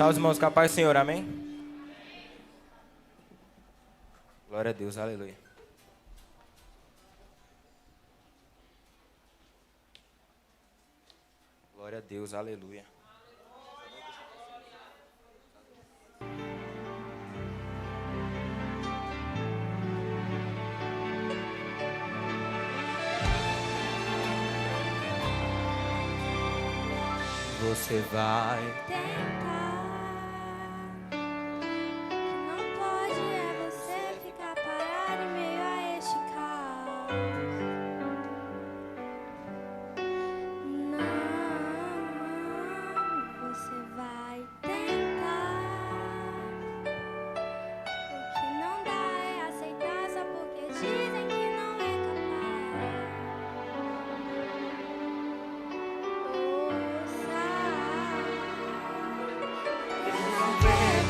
Salve, irmãos, com a paz do Senhor, amém? Glória a Deus, aleluia. Glória a Deus, aleluia. Você vai tentar. O que não pode é você ficar parado em meio a este caos. Não, você vai tentar. O que não dá é aceitar só porque dizem que não é capaz.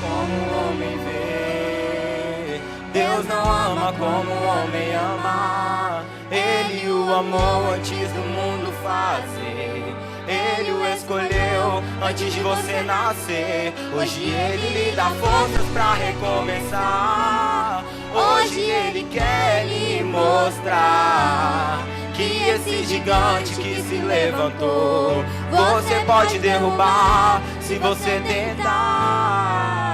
como o homem vê. Deus não ama como o homem ama. Ele o amou antes do mundo fazer. Ele o escolheu antes de você nascer. Hoje ele lhe dá forças pra recomeçar. Hoje ele quer lhe mostrar que esse gigante que se levantou, você pode derrubar se você tentar.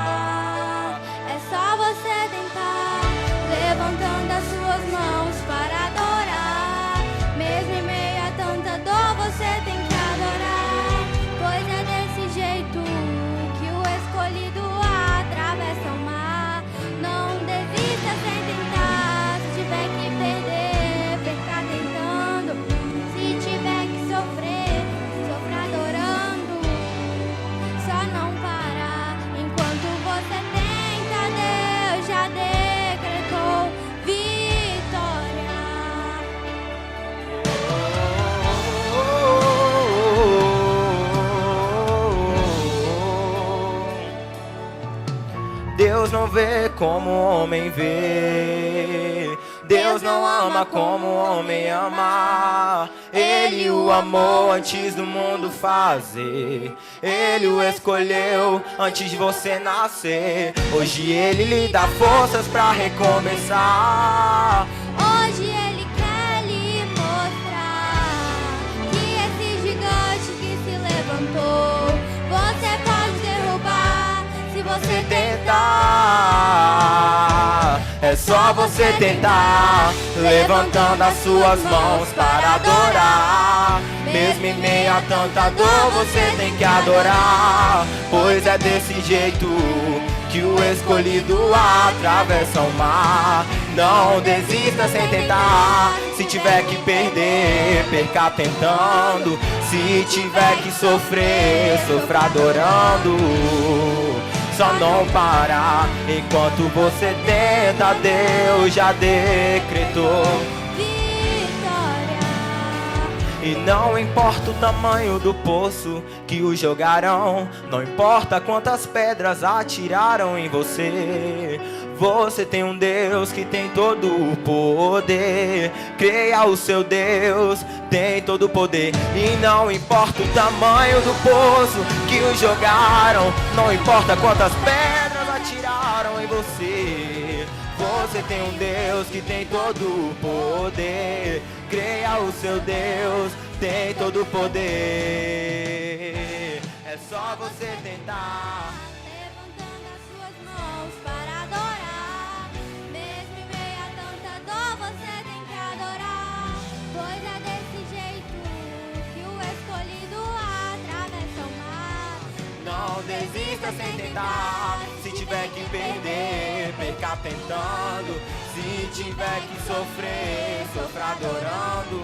É só você tentar, levantando as suas mãos para adorar. Mesmo em meio a tanta dor, você tem que adorar. Pois é desse jeito que o escolhido atravessa o mar. Não desista sem tentar. Se tiver que perder, perca tentando. Se tiver que sofrer, sofra adorando. Só não parar enquanto você tenta. Deus já decretou vitória. Deus não vê como o homem vê. Deus não ama como o homem ama. Ele o amou antes do mundo fazer. Ele o escolheu antes de você nascer. Hoje ele lhe dá forças pra recomeçar. Hoje ele quer lhe mostrar que esse gigante que se levantou, você pode derrubar se você tentar. É só você tentar, levantando as suas mãos para adorar. Mesmo em meio a tanta dor, você tem que adorar. Pois é desse jeito que o escolhido atravessa o mar. Não desista sem tentar. Se tiver que perder, perca tentando. Se tiver que sofrer, sofra adorando. Só não parar enquanto você tenta. Deus já decretou vitória. e não importa o tamanho do poço que o jogarão, não importa quantas pedras atiraram em você. Você tem um Deus que tem todo o poder. Creia, o seu Deus tem todo o poder. E não importa o tamanho do poço que o jogaram, não importa quantas pedras atiraram em você. Você tem um Deus que tem todo o poder. Creia, o seu Deus tem todo o poder. É só você tentar. Levantando as suas mãos para adorar. Mesmo em meio a tanta dor, você tem que adorar. Pois é desse jeito que o escolhido atravessa o mar. Não desista sem tentar. Se tiver que perder, perca tentando. Se tiver que sofrer, sofra adorando.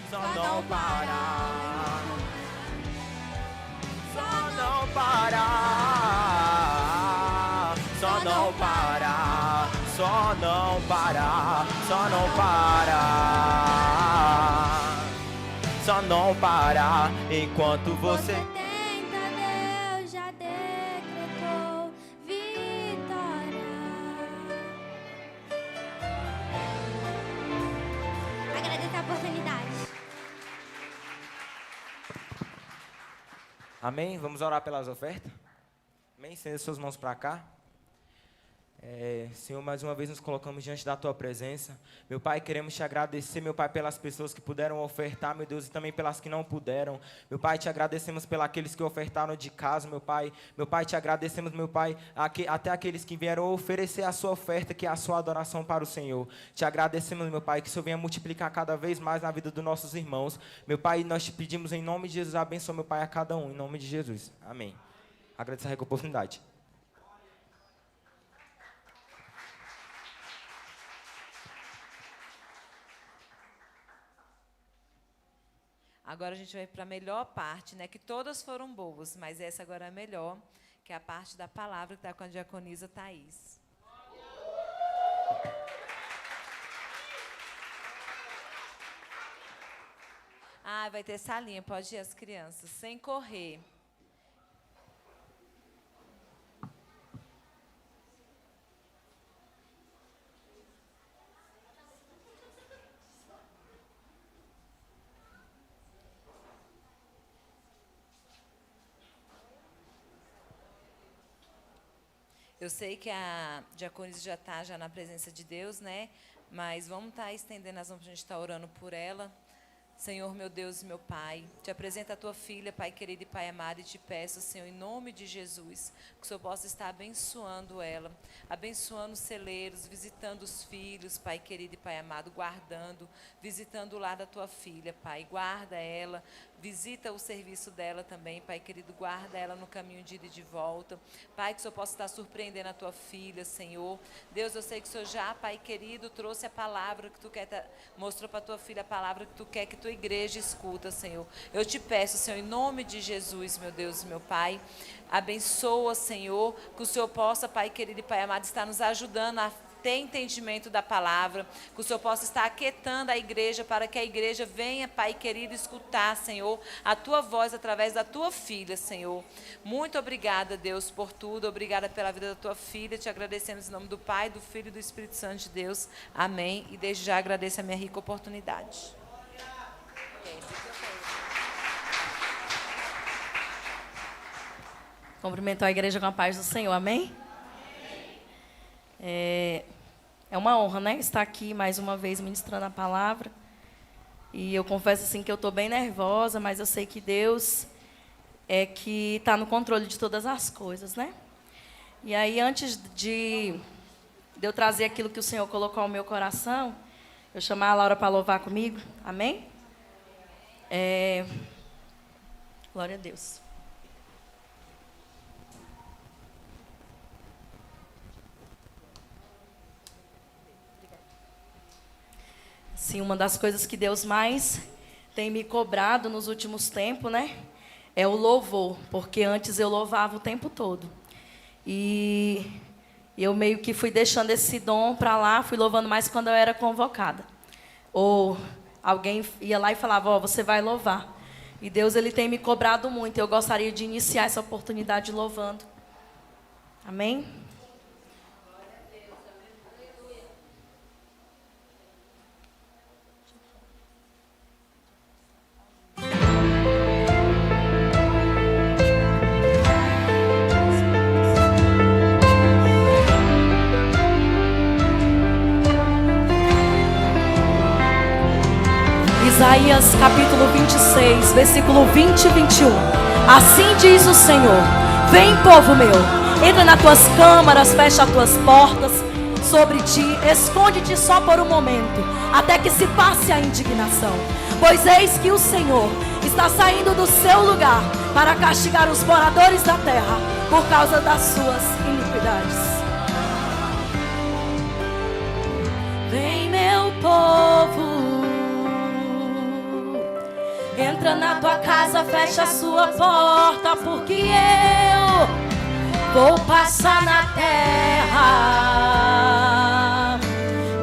Só não parar. Só não parar. Só não parar. Só não parar. Só não parar. Só não parar enquanto você tenta, Deus já decretou vitória. Agradeço a oportunidade. Amém? Vamos orar pelas ofertas? Amém? Estenda suas mãos para cá. Senhor, mais uma vez nos colocamos diante da Tua presença. Meu Pai, queremos Te agradecer, meu Pai, pelas pessoas que puderam ofertar, meu Deus, e também pelas que não puderam. Meu Pai, Te agradecemos pelos aqueles que ofertaram de casa, meu Pai. Meu Pai, Te agradecemos, meu Pai, até aqueles que vieram oferecer a sua oferta, que é a sua adoração para o Senhor. Te agradecemos, meu Pai, que o Senhor venha multiplicar cada vez mais na vida dos nossos irmãos. Meu Pai, nós Te pedimos em nome de Jesus, abençoa, meu Pai, a cada um, em nome de Jesus. Amém. Agradeço a oportunidade. Agora a gente vai para a melhor parte, né? Que todas foram boas, mas essa agora é a melhor, que é a parte da palavra, que está com a diaconisa Thaís. Vai ter salinha, pode ir as crianças, sem correr. Eu sei que a diaconisa já está na presença de Deus, né? Mas vamos estar estendendo as mãos para a gente estar orando por ela. Senhor, meu Deus e meu Pai, te apresento a tua filha, Pai querido e Pai amado, e te peço, Senhor, em nome de Jesus, que o Senhor possa estar abençoando ela, abençoando os celeiros, visitando os filhos, Pai querido e Pai amado, guardando, visitando o lar da tua filha, Pai, guarda ela, visita o serviço dela também, Pai querido, guarda ela no caminho de ida e de volta, Pai, que o Senhor possa estar surpreendendo a tua filha, Senhor. Deus, eu sei que o Senhor já, Pai querido, trouxe a palavra que tu quer, mostrou para a tua filha a palavra que tu quer que tua igreja escuta, Senhor. Eu te peço, Senhor, em nome de Jesus, meu Deus e meu Pai, abençoa, Senhor, que o Senhor possa, Pai querido e Pai amado, estar nos ajudando a ter entendimento da palavra, que o Senhor possa estar aquietando a igreja, para que a igreja venha, Pai querido, escutar, Senhor, a tua voz através da tua filha, Senhor. Muito obrigada, Deus, por tudo, obrigada pela vida da tua filha, te agradecemos em nome do Pai, do Filho e do Espírito Santo de Deus, amém, e desde já agradeço a minha rica oportunidade. Cumprimentar a igreja com a paz do Senhor, amém? É uma honra, né? Estar aqui mais uma vez ministrando a palavra. E eu confesso assim que eu estou bem nervosa, mas eu sei que Deus é que está no controle de todas as coisas, né? E aí, antes de eu trazer aquilo que o Senhor colocou ao meu coração, eu chamar a Laura para louvar comigo, amém? Glória a Deus. Sim, uma das coisas que Deus mais tem me cobrado nos últimos tempos, né? É o louvor, porque antes eu louvava o tempo todo. E eu meio que fui deixando esse dom para lá, fui louvando mais quando eu era convocada. Ou alguém ia lá e falava, você vai louvar. E Deus, Ele tem me cobrado muito. Eu gostaria de iniciar essa oportunidade louvando. Amém? Isaías capítulo 26, versículo 20 e 21. Assim diz o Senhor: vem, povo meu, entra nas tuas câmaras, fecha as tuas portas sobre ti, esconde-te só por um momento, até que se passe a indignação. Pois eis que o Senhor está saindo do seu lugar para castigar os moradores da terra por causa das suas iniquidades. Vem, meu povo, entra na tua casa, fecha a sua porta, porque eu vou passar na terra.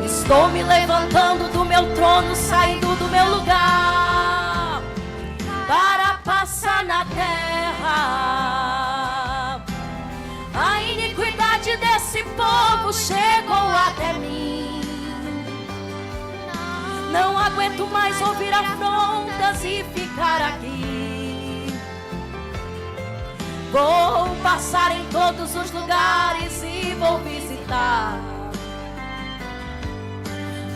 Estou me levantando do meu trono, saindo do meu lugar, para passar na terra. A iniquidade desse povo chegou até mim. Não aguento mais ouvir afrontas e ficar aqui. Vou passar em todos os lugares e vou visitar.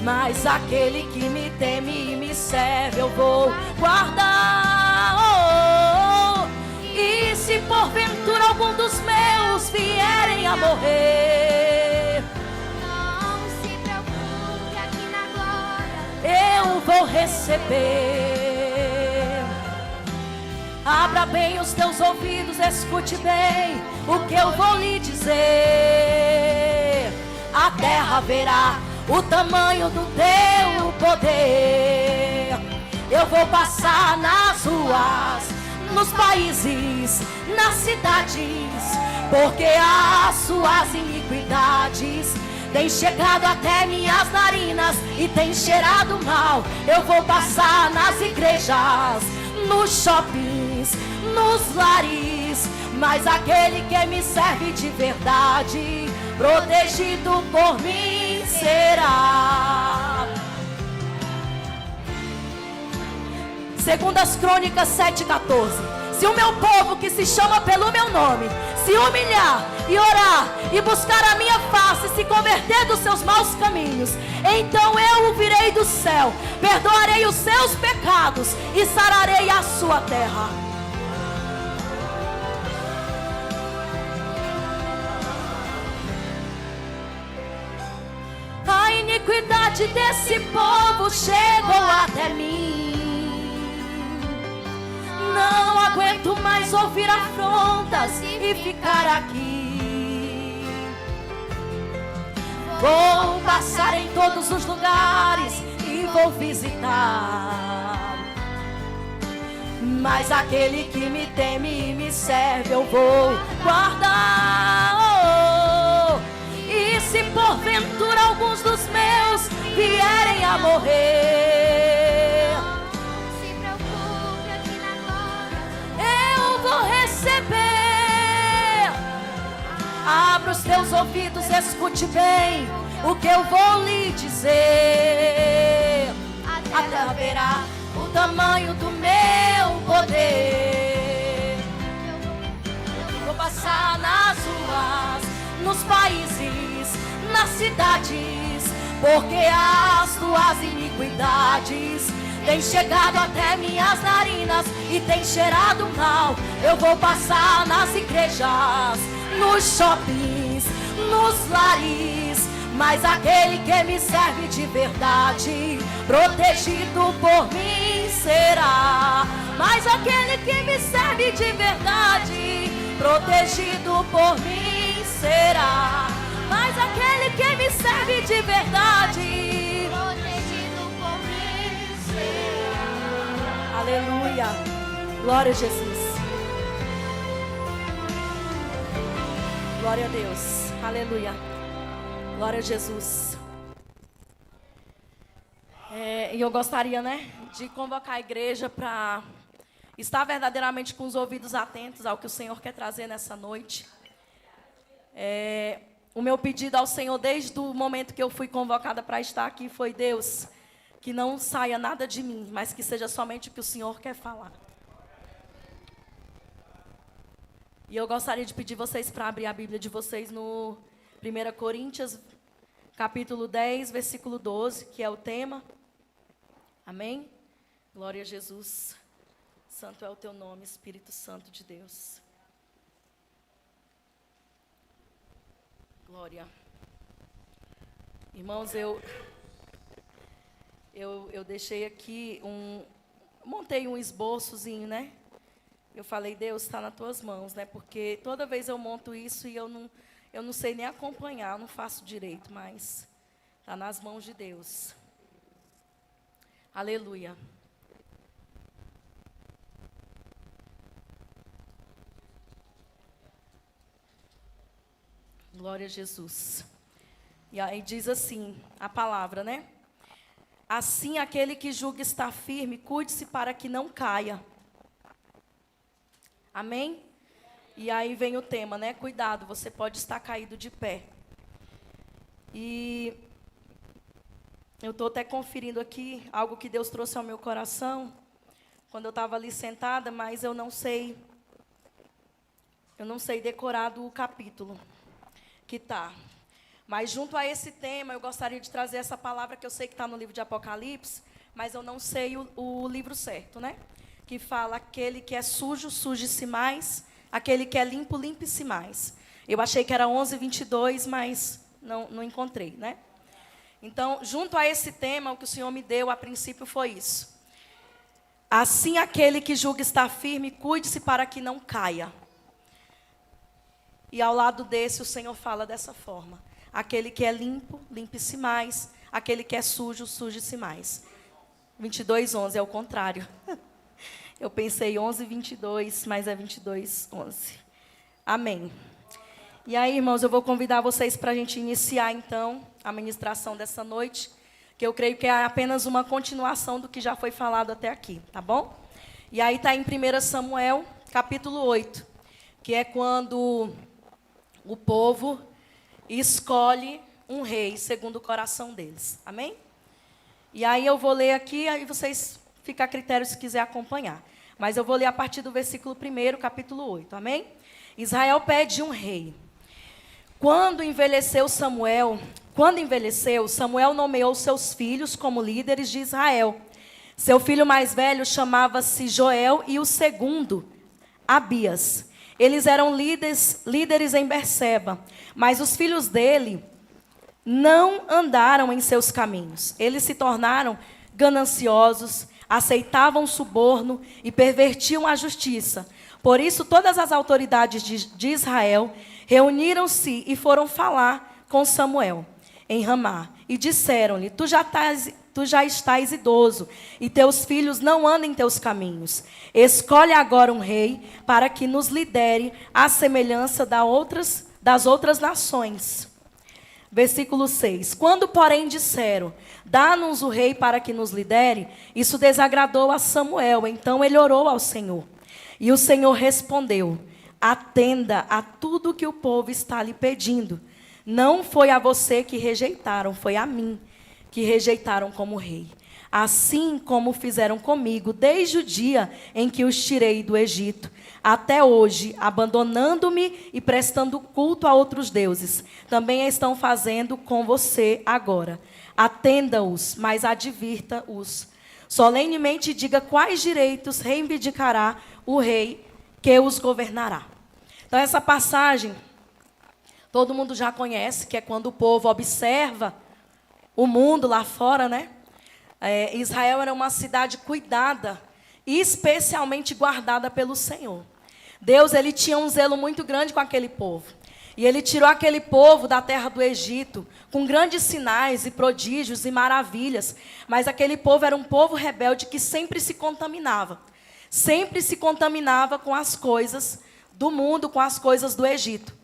Mas aquele que me teme e me serve eu vou guardar. E se porventura algum dos meus vierem a morrer, Não se preocupe, aqui na glória eu vou receber. Abra bem os teus ouvidos, escute bem o que eu vou lhe dizer. A terra verá o tamanho do teu poder. Eu vou passar nas ruas, nos países, nas cidades, porque as suas iniquidades têm chegado até minhas narinas e têm cheirado mal. Eu vou passar nas igrejas, nos shoppings, nos lares, mas aquele que me serve de verdade, protegido por mim será. Segundas Crônicas 7:14. Se o meu povo que se chama pelo meu nome se humilhar e orar e buscar a minha face, se converter dos seus maus caminhos, então eu o virei do céu, perdoarei os seus pecados e sararei a sua terra. A iniquidade desse povo chegou até mim. Não aguento mais ouvir afrontas e ficar aqui. Vou passar em todos os lugares e vou visitar. Mas aquele que me teme e me serve eu vou guardar. E se porventura alguns dos meus vierem a morrer, Não se preocupe, aqui na glória eu vou receber. Abra os teus ouvidos, escute bem o que eu vou lhe dizer. A terra verá o tamanho do meu poder. Vou passar nas ruas, nos países, nas cidades, porque as tuas iniquidades têm chegado até minhas narinas e têm cheirado mal. Eu vou passar nas igrejas, nos shoppings, nos lares, mas aquele que me serve de verdade, protegido por mim será. Mas aquele que me serve de verdade, protegido por mim será. Mas aquele que me serve de verdade, protegido por mim será. aleluia, glória a Jesus, glória a Deus, aleluia, glória a Jesus. E eu gostaria, de convocar a igreja para estar verdadeiramente com os ouvidos atentos ao que o Senhor quer trazer nessa noite. O meu pedido ao Senhor, desde o momento que eu fui convocada para estar aqui, foi: Deus, que não saia nada de mim, mas que seja somente o que o Senhor quer falar. E eu gostaria de pedir vocês para abrir a Bíblia de vocês no 1 Coríntios, capítulo 10, versículo 12, que é o tema. Amém? Glória a Jesus. Santo é o teu nome, Espírito Santo de Deus. Glória. Irmãos, eu deixei aqui montei um esboçozinho, Eu falei: Deus, está nas tuas mãos, Porque toda vez eu monto isso e eu não sei nem acompanhar, eu não faço direito, mas está nas mãos de Deus. Aleluia. Glória a Jesus. E aí diz assim, a palavra, Assim, aquele que julga estar firme, cuide-se para que não caia. Amém? E aí vem o tema, Cuidado, você pode estar caído de pé. E eu estou até conferindo aqui algo que Deus trouxe ao meu coração, quando eu estava ali sentada, mas eu não sei Eu não sei decorar do capítulo que está. Mas junto a esse tema, eu gostaria de trazer essa palavra que eu sei que está no livro de Apocalipse, mas eu não sei o livro certo, né? Que fala: aquele que é sujo, suje-se mais, aquele que é limpo, limpe-se mais. Eu achei que era 11:22, mas não encontrei, né? Então, junto a esse tema, o que o Senhor me deu a princípio foi isso. Assim, aquele que julga estar firme, cuide-se para que não caia. E ao lado desse, o Senhor fala dessa forma: aquele que é limpo, limpe-se mais, aquele que é sujo, suje-se mais. 22:11 é o contrário. Eu pensei 11:22, mas é 22:11. Amém. E aí, irmãos, eu vou convidar vocês para a gente iniciar, então, a ministração dessa noite, que eu creio que é apenas uma continuação do que já foi falado até aqui, tá bom? E aí está em 1 Samuel, capítulo 8, que é quando o povo escolhe um rei segundo o coração deles. Amém? E aí eu vou ler aqui, aí vocês ficam a critério se quiser acompanhar. Mas eu vou ler a partir do versículo 1, capítulo 8. Amém? Israel pede um rei. Quando envelheceu, Samuel nomeou seus filhos como líderes de Israel. Seu filho mais velho chamava-se Joel e o segundo, Abias. Eles eram líderes em Berseba, mas os filhos dele não andaram em seus caminhos. Eles se tornaram gananciosos, aceitavam suborno e pervertiam a justiça. Por isso, todas as autoridades de Israel reuniram-se e foram falar com Samuel em Ramá. E disseram-lhe: tu já estás idoso, e teus filhos não andam em teus caminhos. Escolhe agora um rei para que nos lidere à semelhança das outras nações. Versículo 6. Quando, porém, disseram: dá-nos o rei para que nos lidere, isso desagradou a Samuel. Então ele orou ao Senhor. E o Senhor respondeu: atenda a tudo que o povo está lhe pedindo. Não foi a você que rejeitaram, foi a mim que rejeitaram como rei. Assim como fizeram comigo desde o dia em que os tirei do Egito, até hoje, abandonando-me e prestando culto a outros deuses. Também estão fazendo com você agora. Atenda-os, mas advirta-os. Solenemente diga quais direitos reivindicará o rei que os governará. Então, essa passagem, todo mundo já conhece, que é quando o povo observa o mundo lá fora, né? Israel era uma cidade cuidada e especialmente guardada pelo Senhor. Deus, ele tinha um zelo muito grande com aquele povo. E ele tirou aquele povo da terra do Egito com grandes sinais e prodígios e maravilhas. Mas aquele povo era um povo rebelde que sempre se contaminava. Sempre se contaminava com as coisas do mundo, com as coisas do Egito.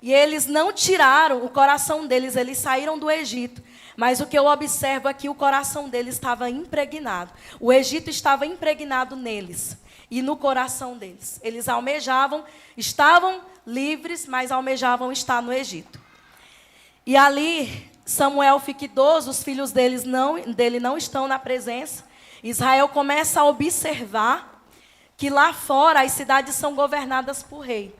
E eles não tiraram o coração deles, eles saíram do Egito. Mas o que eu observo é que o coração deles estava impregnado. O Egito estava impregnado neles e no coração deles. Eles almejavam, estavam livres, mas almejavam estar no Egito. E ali, Samuel fica idoso, os filhos dele não estão na presença. Israel começa a observar que lá fora as cidades são governadas por rei.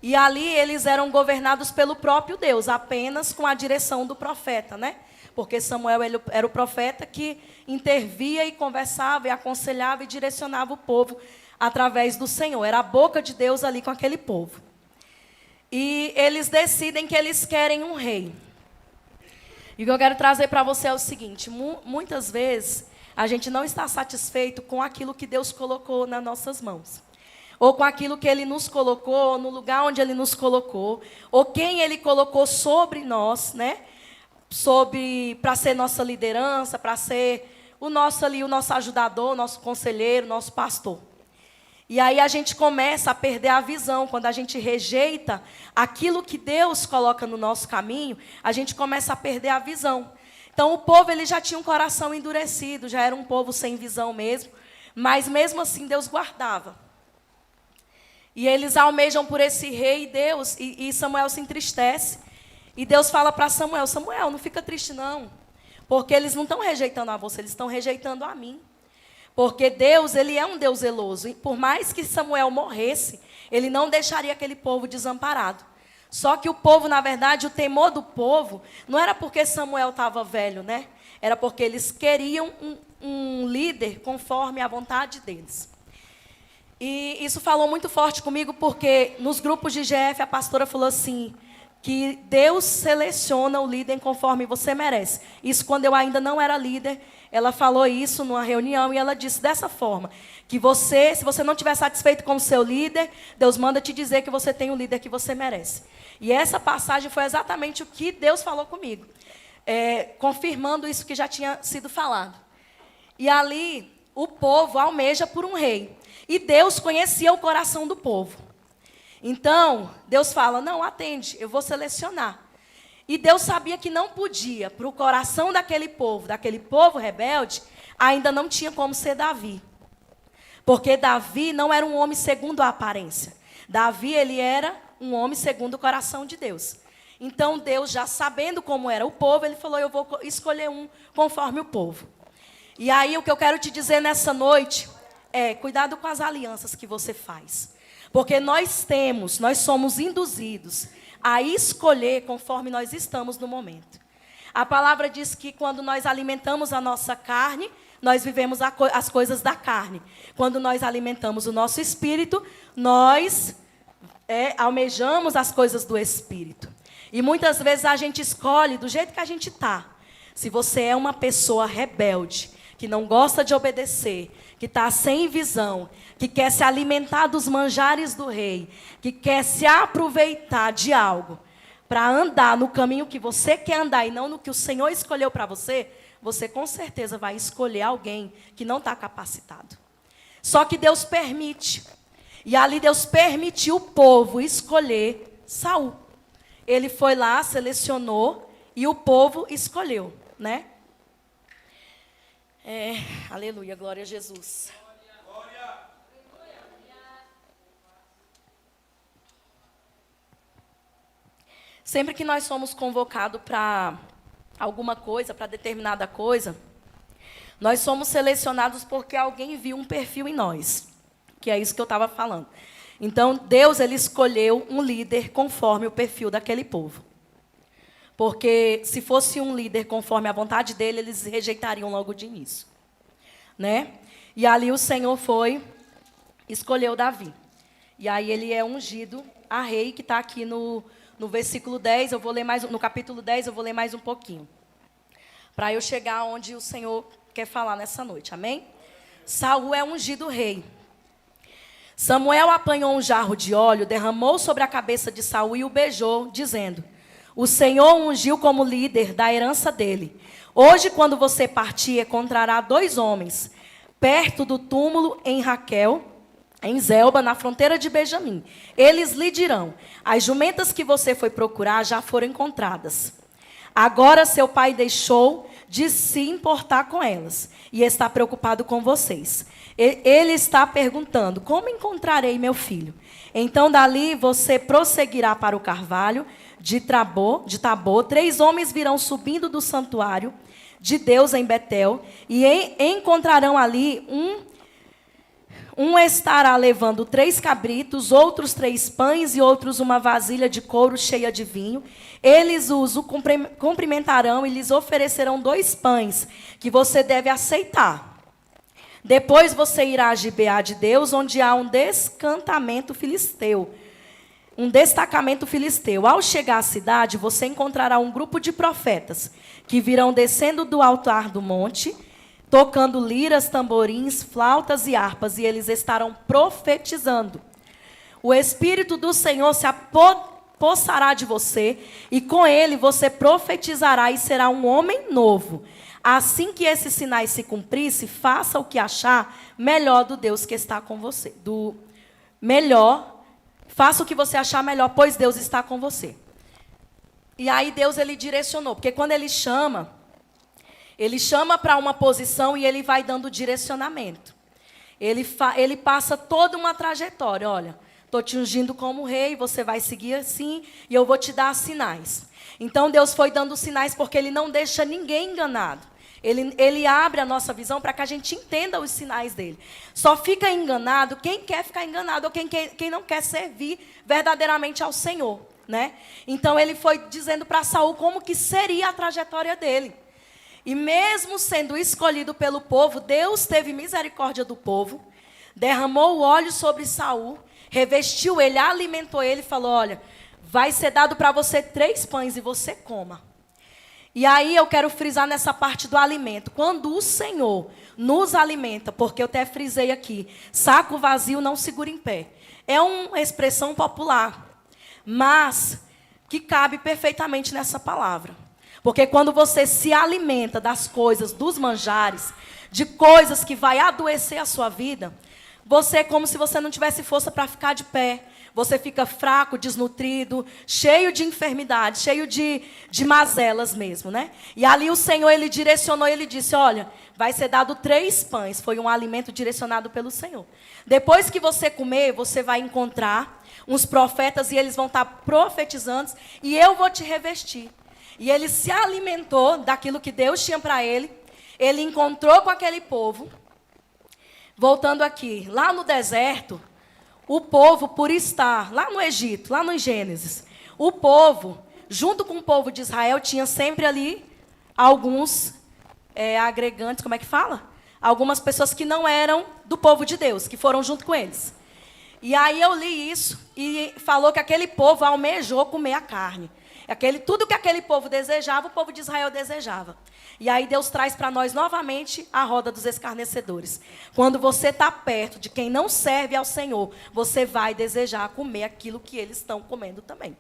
E ali eles eram governados pelo próprio Deus, apenas com a direção do profeta, né? Porque Samuel era o profeta que intervia e conversava e aconselhava e direcionava o povo através do Senhor. Era a boca de Deus ali com aquele povo. E eles decidem que eles querem um rei. E o que eu quero trazer para você é o seguinte: muitas vezes a gente não está satisfeito com aquilo que Deus colocou nas nossas mãos. Ou com aquilo que Ele nos colocou, no lugar onde Ele nos colocou, ou quem Ele colocou sobre nós, né? Para ser nossa liderança, para ser o nosso ajudador, nosso conselheiro, nosso pastor. E aí a gente começa a perder a visão. Quando a gente rejeita aquilo que Deus coloca no nosso caminho, a gente começa a perder a visão. Então o povo, ele já tinha um coração endurecido, já era um povo sem visão mesmo, mas mesmo assim Deus guardava. E eles almejam por esse rei e Samuel se entristece. E Deus fala para Samuel: Samuel, não fica triste não, porque eles não estão rejeitando a você, eles estão rejeitando a mim. Porque Deus, ele é um Deus zeloso. E por mais que Samuel morresse, ele não deixaria aquele povo desamparado. Só que o povo, na verdade, o temor do povo, não era porque Samuel estava velho, né? Era porque eles queriam um líder conforme a vontade deles. E isso falou muito forte comigo, porque nos grupos de GF a pastora falou assim, que Deus seleciona o líder conforme você merece. Isso quando eu ainda não era líder, ela falou isso numa reunião e ela disse dessa forma, que você, se você não estiver satisfeito com o seu líder, Deus manda te dizer que você tem o líder que você merece. E essa passagem foi exatamente o que Deus falou comigo, confirmando isso que já tinha sido falado. E ali, o povo almeja por um rei. E Deus conhecia o coração do povo. Então, Deus fala, não, atende, eu vou selecionar. E Deus sabia que não podia, para o coração daquele povo rebelde, ainda não tinha como ser Davi. Porque Davi não era um homem segundo a aparência. Davi, ele era um homem segundo o coração de Deus. Então, Deus, já sabendo como era o povo, ele falou, eu vou escolher um conforme o povo. E aí, o que eu quero te dizer nessa noite é, cuidado com as alianças que você faz. Porque nós somos induzidos a escolher conforme nós estamos no momento. A palavra diz que quando nós alimentamos a nossa carne, nós vivemos as coisas da carne. Quando nós alimentamos o nosso espírito, nós almejamos as coisas do espírito. E muitas vezes a gente escolhe do jeito que a gente está. Se você é uma pessoa rebelde, que não gosta de obedecer, que está sem visão, que quer se alimentar dos manjares do rei, que quer se aproveitar de algo para andar no caminho que você quer andar e não no que o Senhor escolheu para você, você com certeza vai escolher alguém que não está capacitado. Só que Deus permite. E ali Deus permitiu o povo escolher Saul. Ele foi lá, selecionou e o povo escolheu, né? Aleluia, glória a Jesus. Sempre que nós somos convocados para alguma coisa, para determinada coisa, nós somos selecionados porque alguém viu um perfil em nós, que é isso que eu estava falando. Então, Deus, ele escolheu um líder conforme o perfil daquele povo. Porque se fosse um líder conforme a vontade dele, eles rejeitariam logo de início, né? E ali o Senhor escolheu Davi. E aí ele é ungido a rei, que está aqui no versículo 10, eu vou ler no capítulo 10, eu vou ler mais um pouquinho. Para eu chegar onde o Senhor quer falar nessa noite, amém? Saul é ungido rei. Samuel apanhou um jarro de óleo, derramou sobre a cabeça de Saul e o beijou, dizendo: o Senhor o ungiu como líder da herança dele. Hoje, quando você partir, encontrará 2 homens, perto do túmulo em Raquel, em Zelba, na fronteira de Benjamim. Eles lhe dirão: as jumentas que você foi procurar já foram encontradas. Agora seu pai deixou de se importar com elas e está preocupado com vocês. Ele está perguntando: como encontrarei meu filho? Então dali você prosseguirá para o carvalho de Tabor. 3 homens virão subindo do santuário de Deus em Betel e encontrarão ali um estará levando 3 cabritos, outros 3 pães e outros uma vasilha de couro cheia de vinho. Eles os cumprimentarão e lhes oferecerão 2 pães que você deve aceitar. Depois você irá a Gibeá de Deus, onde há um destacamento filisteu. Ao chegar à cidade, você encontrará um grupo de profetas que virão descendo do altar do monte, tocando liras, tamborins, flautas e harpas, e eles estarão profetizando. O Espírito do Senhor se apossará de você, e com ele você profetizará e será um homem novo. Assim que esses sinais se cumprissem, faça o que achar melhor do Deus que está com você. Faça o que você achar melhor, pois Deus está com você. E aí Deus, ele direcionou, porque quando ele chama para uma posição e ele vai dando direcionamento. Ele passa toda uma trajetória. Olha, estou te ungindo como rei, você vai seguir assim, e eu vou te dar sinais. Então Deus foi dando sinais porque ele não deixa ninguém enganado. Ele abre a nossa visão para que a gente entenda os sinais dele. Só fica enganado quem quer ficar enganado ou quem não quer servir verdadeiramente ao Senhor, né? Então ele foi dizendo para Saul como que seria a trajetória dele. E mesmo sendo escolhido pelo povo, Deus teve misericórdia do povo, derramou o óleo sobre Saul, revestiu ele, alimentou ele e falou: olha, vai ser dado para você 3 pães e você coma. E aí eu quero frisar nessa parte do alimento. Quando o Senhor nos alimenta, porque eu até frisei aqui, saco vazio não segura em pé. É uma expressão popular, mas que cabe perfeitamente nessa palavra. Porque quando você se alimenta das coisas, dos manjares, de coisas que vai adoecer a sua vida, você é como se você não tivesse força para ficar de pé. Você fica fraco, desnutrido, cheio de enfermidade, cheio de mazelas mesmo, né? E ali o Senhor, ele direcionou, ele disse: olha, vai ser dado 3 pães. Foi um alimento direcionado pelo Senhor. Depois que você comer, você vai encontrar uns profetas e eles vão estar profetizando e eu vou te revestir. E ele se alimentou daquilo que Deus tinha para ele. Ele encontrou com aquele povo. Voltando aqui, lá no deserto, o povo, por estar lá no Egito, lá no Gênesis, o povo, junto com o povo de Israel, tinha sempre ali alguns agregantes, como é que fala? Algumas pessoas que não eram do povo de Deus, que foram junto com eles. E aí eu li isso e falou que aquele povo almejou comer a carne. Tudo que aquele povo desejava, o povo de Israel desejava. E aí Deus traz para nós novamente a roda dos escarnecedores. Quando você está perto de quem não serve ao Senhor, você vai desejar comer aquilo que eles estão comendo também.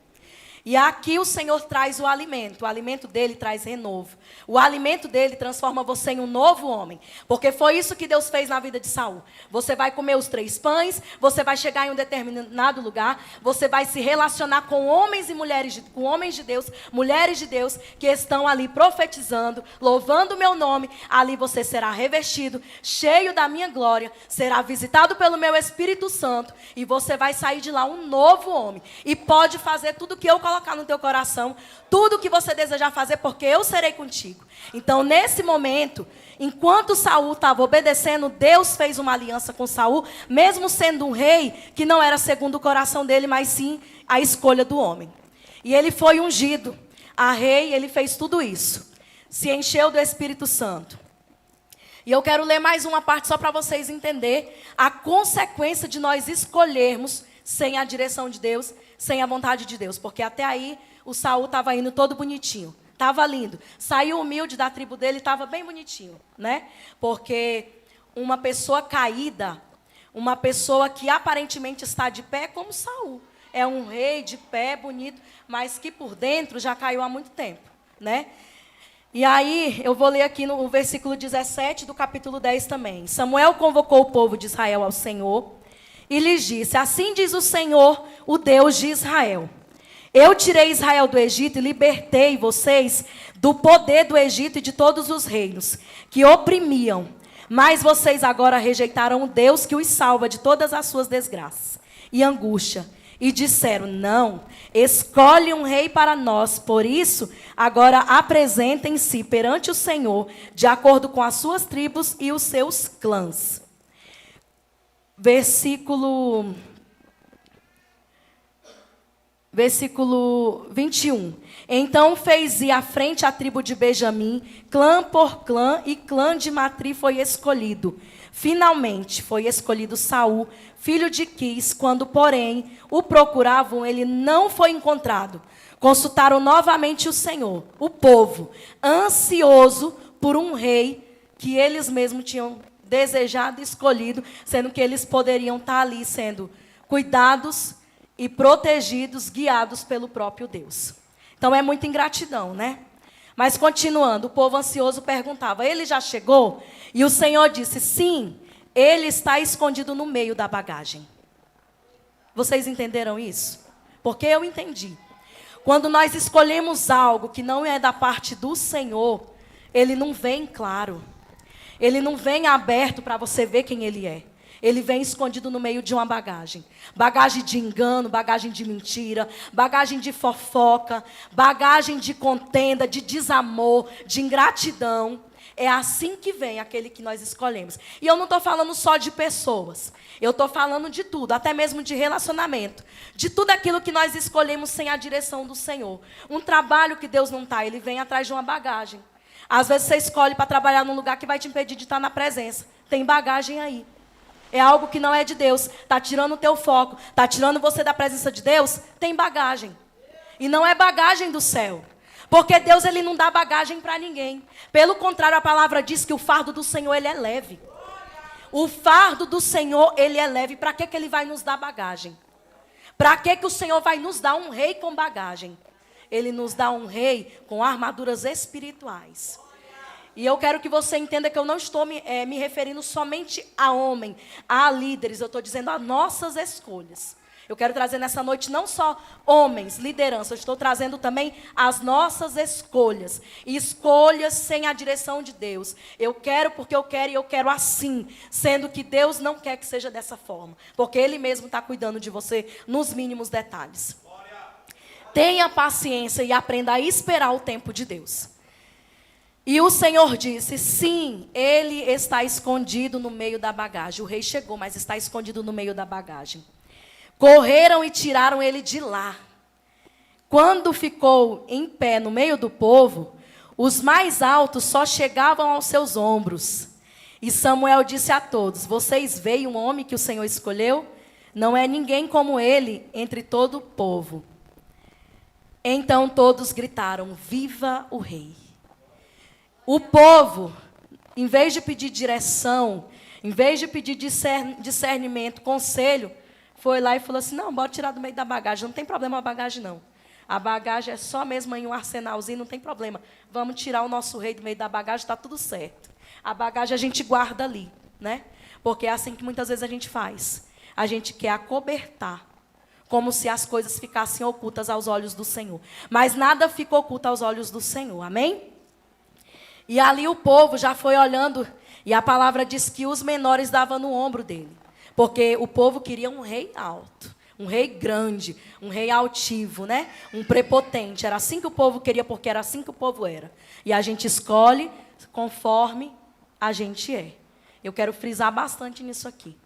E aqui o Senhor traz o alimento dele traz renovo. O alimento dele transforma você em um novo homem. Porque foi isso que Deus fez na vida de Saul. Você vai comer os 3 pães, você vai chegar em um determinado lugar, você vai se relacionar com homens e mulheres, com homens de Deus, mulheres de Deus, que estão ali profetizando, louvando o meu nome. Ali você será revestido, cheio da minha glória, será visitado pelo meu Espírito Santo, e você vai sair de lá um novo homem. E pode fazer tudo o que eu colocar no teu coração, tudo que você desejar fazer, porque eu serei contigo. Então, nesse momento, enquanto Saul estava obedecendo, Deus fez uma aliança com Saul, mesmo sendo um rei que não era segundo o coração dele, mas sim a escolha do homem. E ele foi ungido a rei, ele fez tudo isso. Se encheu do Espírito Santo. E eu quero ler mais uma parte só para vocês entenderem a consequência de nós escolhermos sem a direção de Deus, sem a vontade de Deus. Porque até aí o Saul estava indo todo bonitinho. Estava lindo. Saiu humilde da tribo dele, estava bem bonitinho, né? Porque uma pessoa caída, uma pessoa que aparentemente está de pé, como Saul. É um rei de pé, bonito, mas que por dentro já caiu há muito tempo, né? E aí, eu vou ler aqui no versículo 17 do capítulo 10 também. Samuel convocou o povo de Israel ao Senhor e lhes disse: assim diz o Senhor, o Deus de Israel. Eu tirei Israel do Egito e libertei vocês do poder do Egito e de todos os reinos que oprimiam. Mas vocês agora rejeitaram o Deus que os salva de todas as suas desgraças e angústia. E disseram: não, escolhe um rei para nós. Por isso, agora apresentem-se perante o Senhor, de acordo com as suas tribos e os seus clãs. Versículo 21. Então fez ir à frente a tribo de Benjamim, clã por clã, e clã de Matri foi escolhido. Finalmente foi escolhido Saul, filho de Quis. Quando, porém, o procuravam, ele não foi encontrado. Consultaram novamente o Senhor, o povo, ansioso por um rei que eles mesmos tinham desejado e escolhido, sendo que eles poderiam estar ali sendo cuidados e protegidos, guiados pelo próprio Deus. Então é muita ingratidão, né? Mas continuando, o povo ansioso perguntava: ele já chegou? E o Senhor disse: sim, ele está escondido no meio da bagagem. Vocês entenderam isso? Porque eu entendi. Quando nós escolhemos algo que não é da parte do Senhor, ele não vem claro. Ele não vem aberto para você ver quem ele é. Ele vem escondido no meio de uma bagagem. Bagagem de engano, bagagem de mentira, bagagem de fofoca, bagagem de contenda, de desamor, de ingratidão. É assim que vem aquele que nós escolhemos. E eu não estou falando só de pessoas. Eu estou falando de tudo, até mesmo de relacionamento. De tudo aquilo que nós escolhemos sem a direção do Senhor. Um trabalho que Deus não está, ele vem atrás de uma bagagem. Às vezes você escolhe para trabalhar num lugar que vai te impedir de estar na presença. Tem bagagem aí. É algo que não é de Deus. Está tirando o teu foco. Está tirando você da presença de Deus. Tem bagagem. E não é bagagem do céu. Porque Deus, ele não dá bagagem para ninguém. Pelo contrário, a palavra diz que o fardo do Senhor, ele é leve. O fardo do Senhor, ele é leve. Para que ele vai nos dar bagagem? Para que o Senhor vai nos dar um rei com bagagem? Ele nos dá um rei com armaduras espirituais. E eu quero que você entenda que eu não estou me referindo somente a homem, a líderes. Eu estou dizendo a nossas escolhas. Eu quero trazer nessa noite não só homens, liderança. Eu estou trazendo também as nossas escolhas. Escolhas sem a direção de Deus. Eu quero porque eu quero e eu quero assim. Sendo que Deus não quer que seja dessa forma. Porque Ele mesmo está cuidando de você nos mínimos detalhes. Tenha paciência e aprenda a esperar o tempo de Deus. E o Senhor disse, sim, ele está escondido no meio da bagagem. O rei chegou, mas está escondido no meio da bagagem. Correram e tiraram ele de lá. Quando ficou em pé no meio do povo, os mais altos só chegavam aos seus ombros. E Samuel disse a todos, vocês veem um homem que o Senhor escolheu? Não é ninguém como ele entre todo o povo. Então todos gritaram, viva o rei. O povo, em vez de pedir direção, em vez de pedir discernimento, conselho, foi lá e falou assim, não, bora tirar do meio da bagagem, não tem problema a bagagem não. A bagagem é só mesmo em um arsenalzinho, não tem problema. Vamos tirar o nosso rei do meio da bagagem, está tudo certo. A bagagem a gente guarda ali, né? Porque é assim que muitas vezes a gente faz. A gente quer acobertar, como se as coisas ficassem ocultas aos olhos do Senhor. Mas nada fica oculto aos olhos do Senhor, amém? E ali o povo já foi olhando, e a palavra diz que os menores davam no ombro dele. Porque o povo queria um rei alto, um rei grande, um rei altivo, né? Um prepotente. Era assim que o povo queria, porque era assim que o povo era. E a gente escolhe conforme a gente é. Eu quero frisar bastante nisso aqui.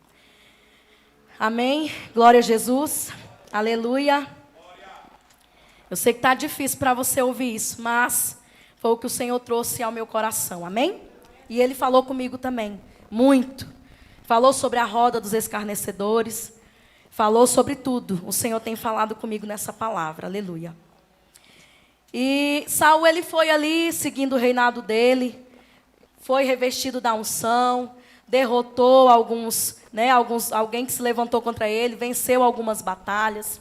Amém? Glória a Jesus. Aleluia. Eu sei que está difícil para você ouvir isso, mas foi o que o Senhor trouxe ao meu coração. Amém? E Ele falou comigo também, muito. Falou sobre a roda dos escarnecedores. Falou sobre tudo. O Senhor tem falado comigo nessa palavra. Aleluia. E Saul, ele foi ali, seguindo o reinado dele. Foi revestido da unção. Derrotou alguém que se levantou contra ele. Venceu algumas batalhas.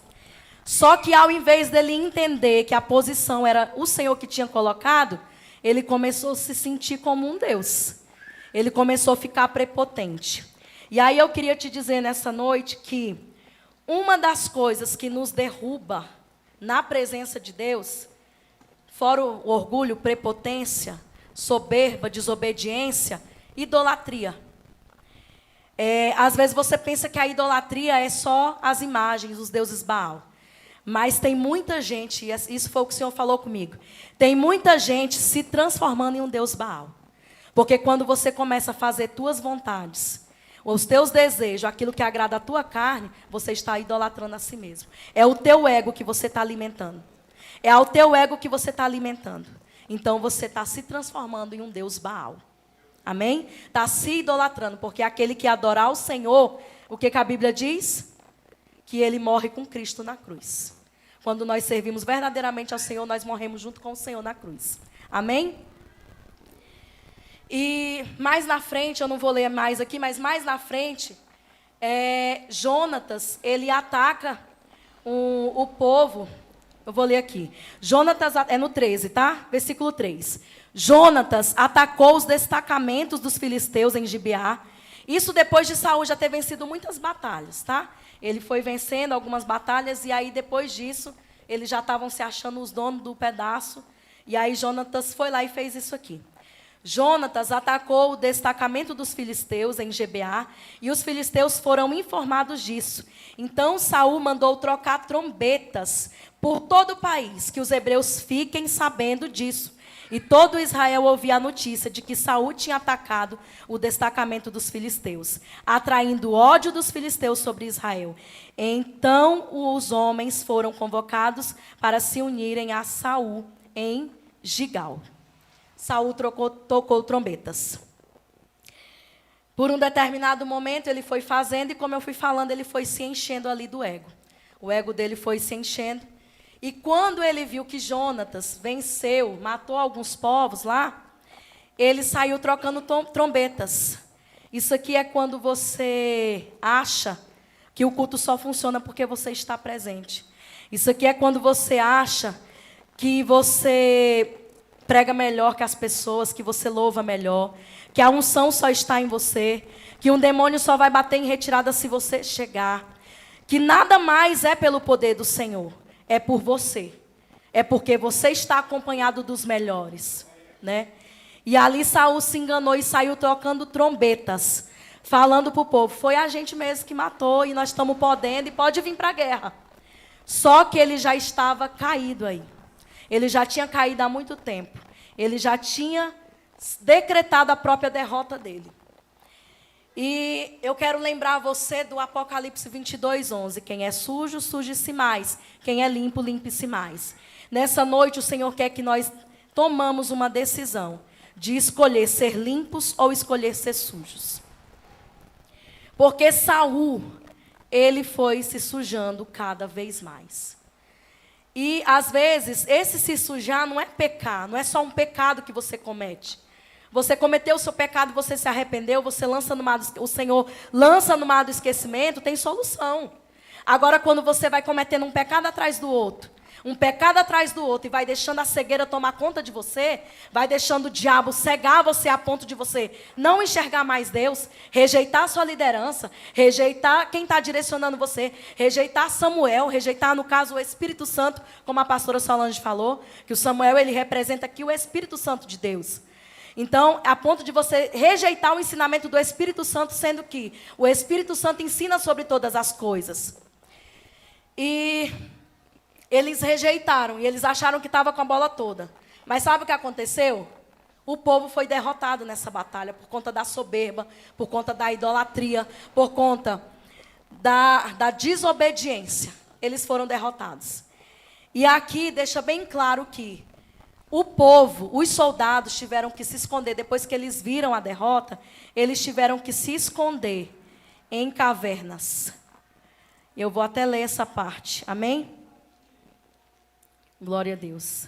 Só que ao invés dele entender que a posição era o Senhor que tinha colocado, ele começou a se sentir como um Deus. Ele começou a ficar prepotente. E aí eu queria te dizer nessa noite que uma das coisas que nos derruba na presença de Deus, fora o orgulho, prepotência, soberba, desobediência, idolatria. Às vezes você pensa que a idolatria é só as imagens, os deuses Baal. Mas tem muita gente, e isso foi o que o Senhor falou comigo, tem muita gente se transformando em um deus Baal. Porque quando você começa a fazer tuas vontades, os teus desejos, aquilo que agrada a tua carne, você está idolatrando a si mesmo. É o teu ego que você está alimentando. É ao teu ego que você está alimentando. Então você está se transformando em um deus Baal. Amém? Está se idolatrando, porque aquele que adorar o Senhor, o que a Bíblia diz? Que ele morre com Cristo na cruz. Quando nós servimos verdadeiramente ao Senhor, nós morremos junto com o Senhor na cruz. Amém? E mais na frente, eu não vou ler mais aqui, mas mais na frente, Jonatas, ele ataca o povo. Eu vou ler aqui. Jonatas, é no 13, tá? Versículo 3. Jonatas atacou os destacamentos dos filisteus em Gibeá. Isso depois de Saul já ter vencido muitas batalhas, tá? Ele foi vencendo algumas batalhas e aí depois disso, eles já estavam se achando os donos do pedaço. E aí Jonatas foi lá e fez isso aqui. Jonatas atacou o destacamento dos filisteus em Gibeá e os filisteus foram informados disso. Então Saul mandou trocar trombetas por todo o país, que os hebreus fiquem sabendo disso. E todo Israel ouvia a notícia de que Saul tinha atacado o destacamento dos filisteus, atraindo o ódio dos filisteus sobre Israel. Então os homens foram convocados para se unirem a Saul em Gigal. Saul tocou trombetas. Por um determinado momento ele foi fazendo, e como eu fui falando, ele foi se enchendo ali do ego. O ego dele foi se enchendo. E quando ele viu que Jonatas venceu, matou alguns povos lá, ele saiu trocando trombetas. Isso aqui é quando você acha que o culto só funciona porque você está presente. Isso aqui é quando você acha que você prega melhor que as pessoas, que você louva melhor, que a unção só está em você, que um demônio só vai bater em retirada se você chegar, que nada mais é pelo poder do Senhor, é por você, é porque você está acompanhado dos melhores, né? E ali Saul se enganou e saiu tocando trombetas, falando para o povo, foi a gente mesmo que matou e nós estamos podendo e pode vir para a guerra. Só que ele já estava caído aí. Ele já tinha caído há muito tempo. Ele já tinha decretado a própria derrota dele. E eu quero lembrar você do Apocalipse 22:11. Quem é sujo, suje-se mais. Quem é limpo, limpe-se mais. Nessa noite, o Senhor quer que nós tomamos uma decisão de escolher ser limpos ou escolher ser sujos. Porque Saul, ele foi se sujando cada vez mais. E, às vezes, esse se sujar não é pecar, não é só um pecado que você comete. Você cometeu o seu pecado, você se arrependeu, você lança no mar o Senhor lança no mar do esquecimento, tem solução. Agora, quando você vai cometendo um pecado atrás do outro, e vai deixando a cegueira tomar conta de você, vai deixando o diabo cegar você a ponto de você não enxergar mais Deus, rejeitar a sua liderança, rejeitar quem está direcionando você, rejeitar Samuel, rejeitar, no caso, o Espírito Santo, como a pastora Solange falou, que o Samuel, ele representa aqui o Espírito Santo de Deus. Então, a ponto de você rejeitar o ensinamento do Espírito Santo, sendo que o Espírito Santo ensina sobre todas as coisas. E eles rejeitaram, e eles acharam que estava com a bola toda. Mas sabe o que aconteceu? O povo foi derrotado nessa batalha, por conta da soberba, por conta da idolatria, por conta da desobediência. Eles foram derrotados. E aqui deixa bem claro que o povo, os soldados tiveram que se esconder, depois que eles viram a derrota, eles tiveram que se esconder em cavernas. Eu vou até ler essa parte, amém? Glória a Deus.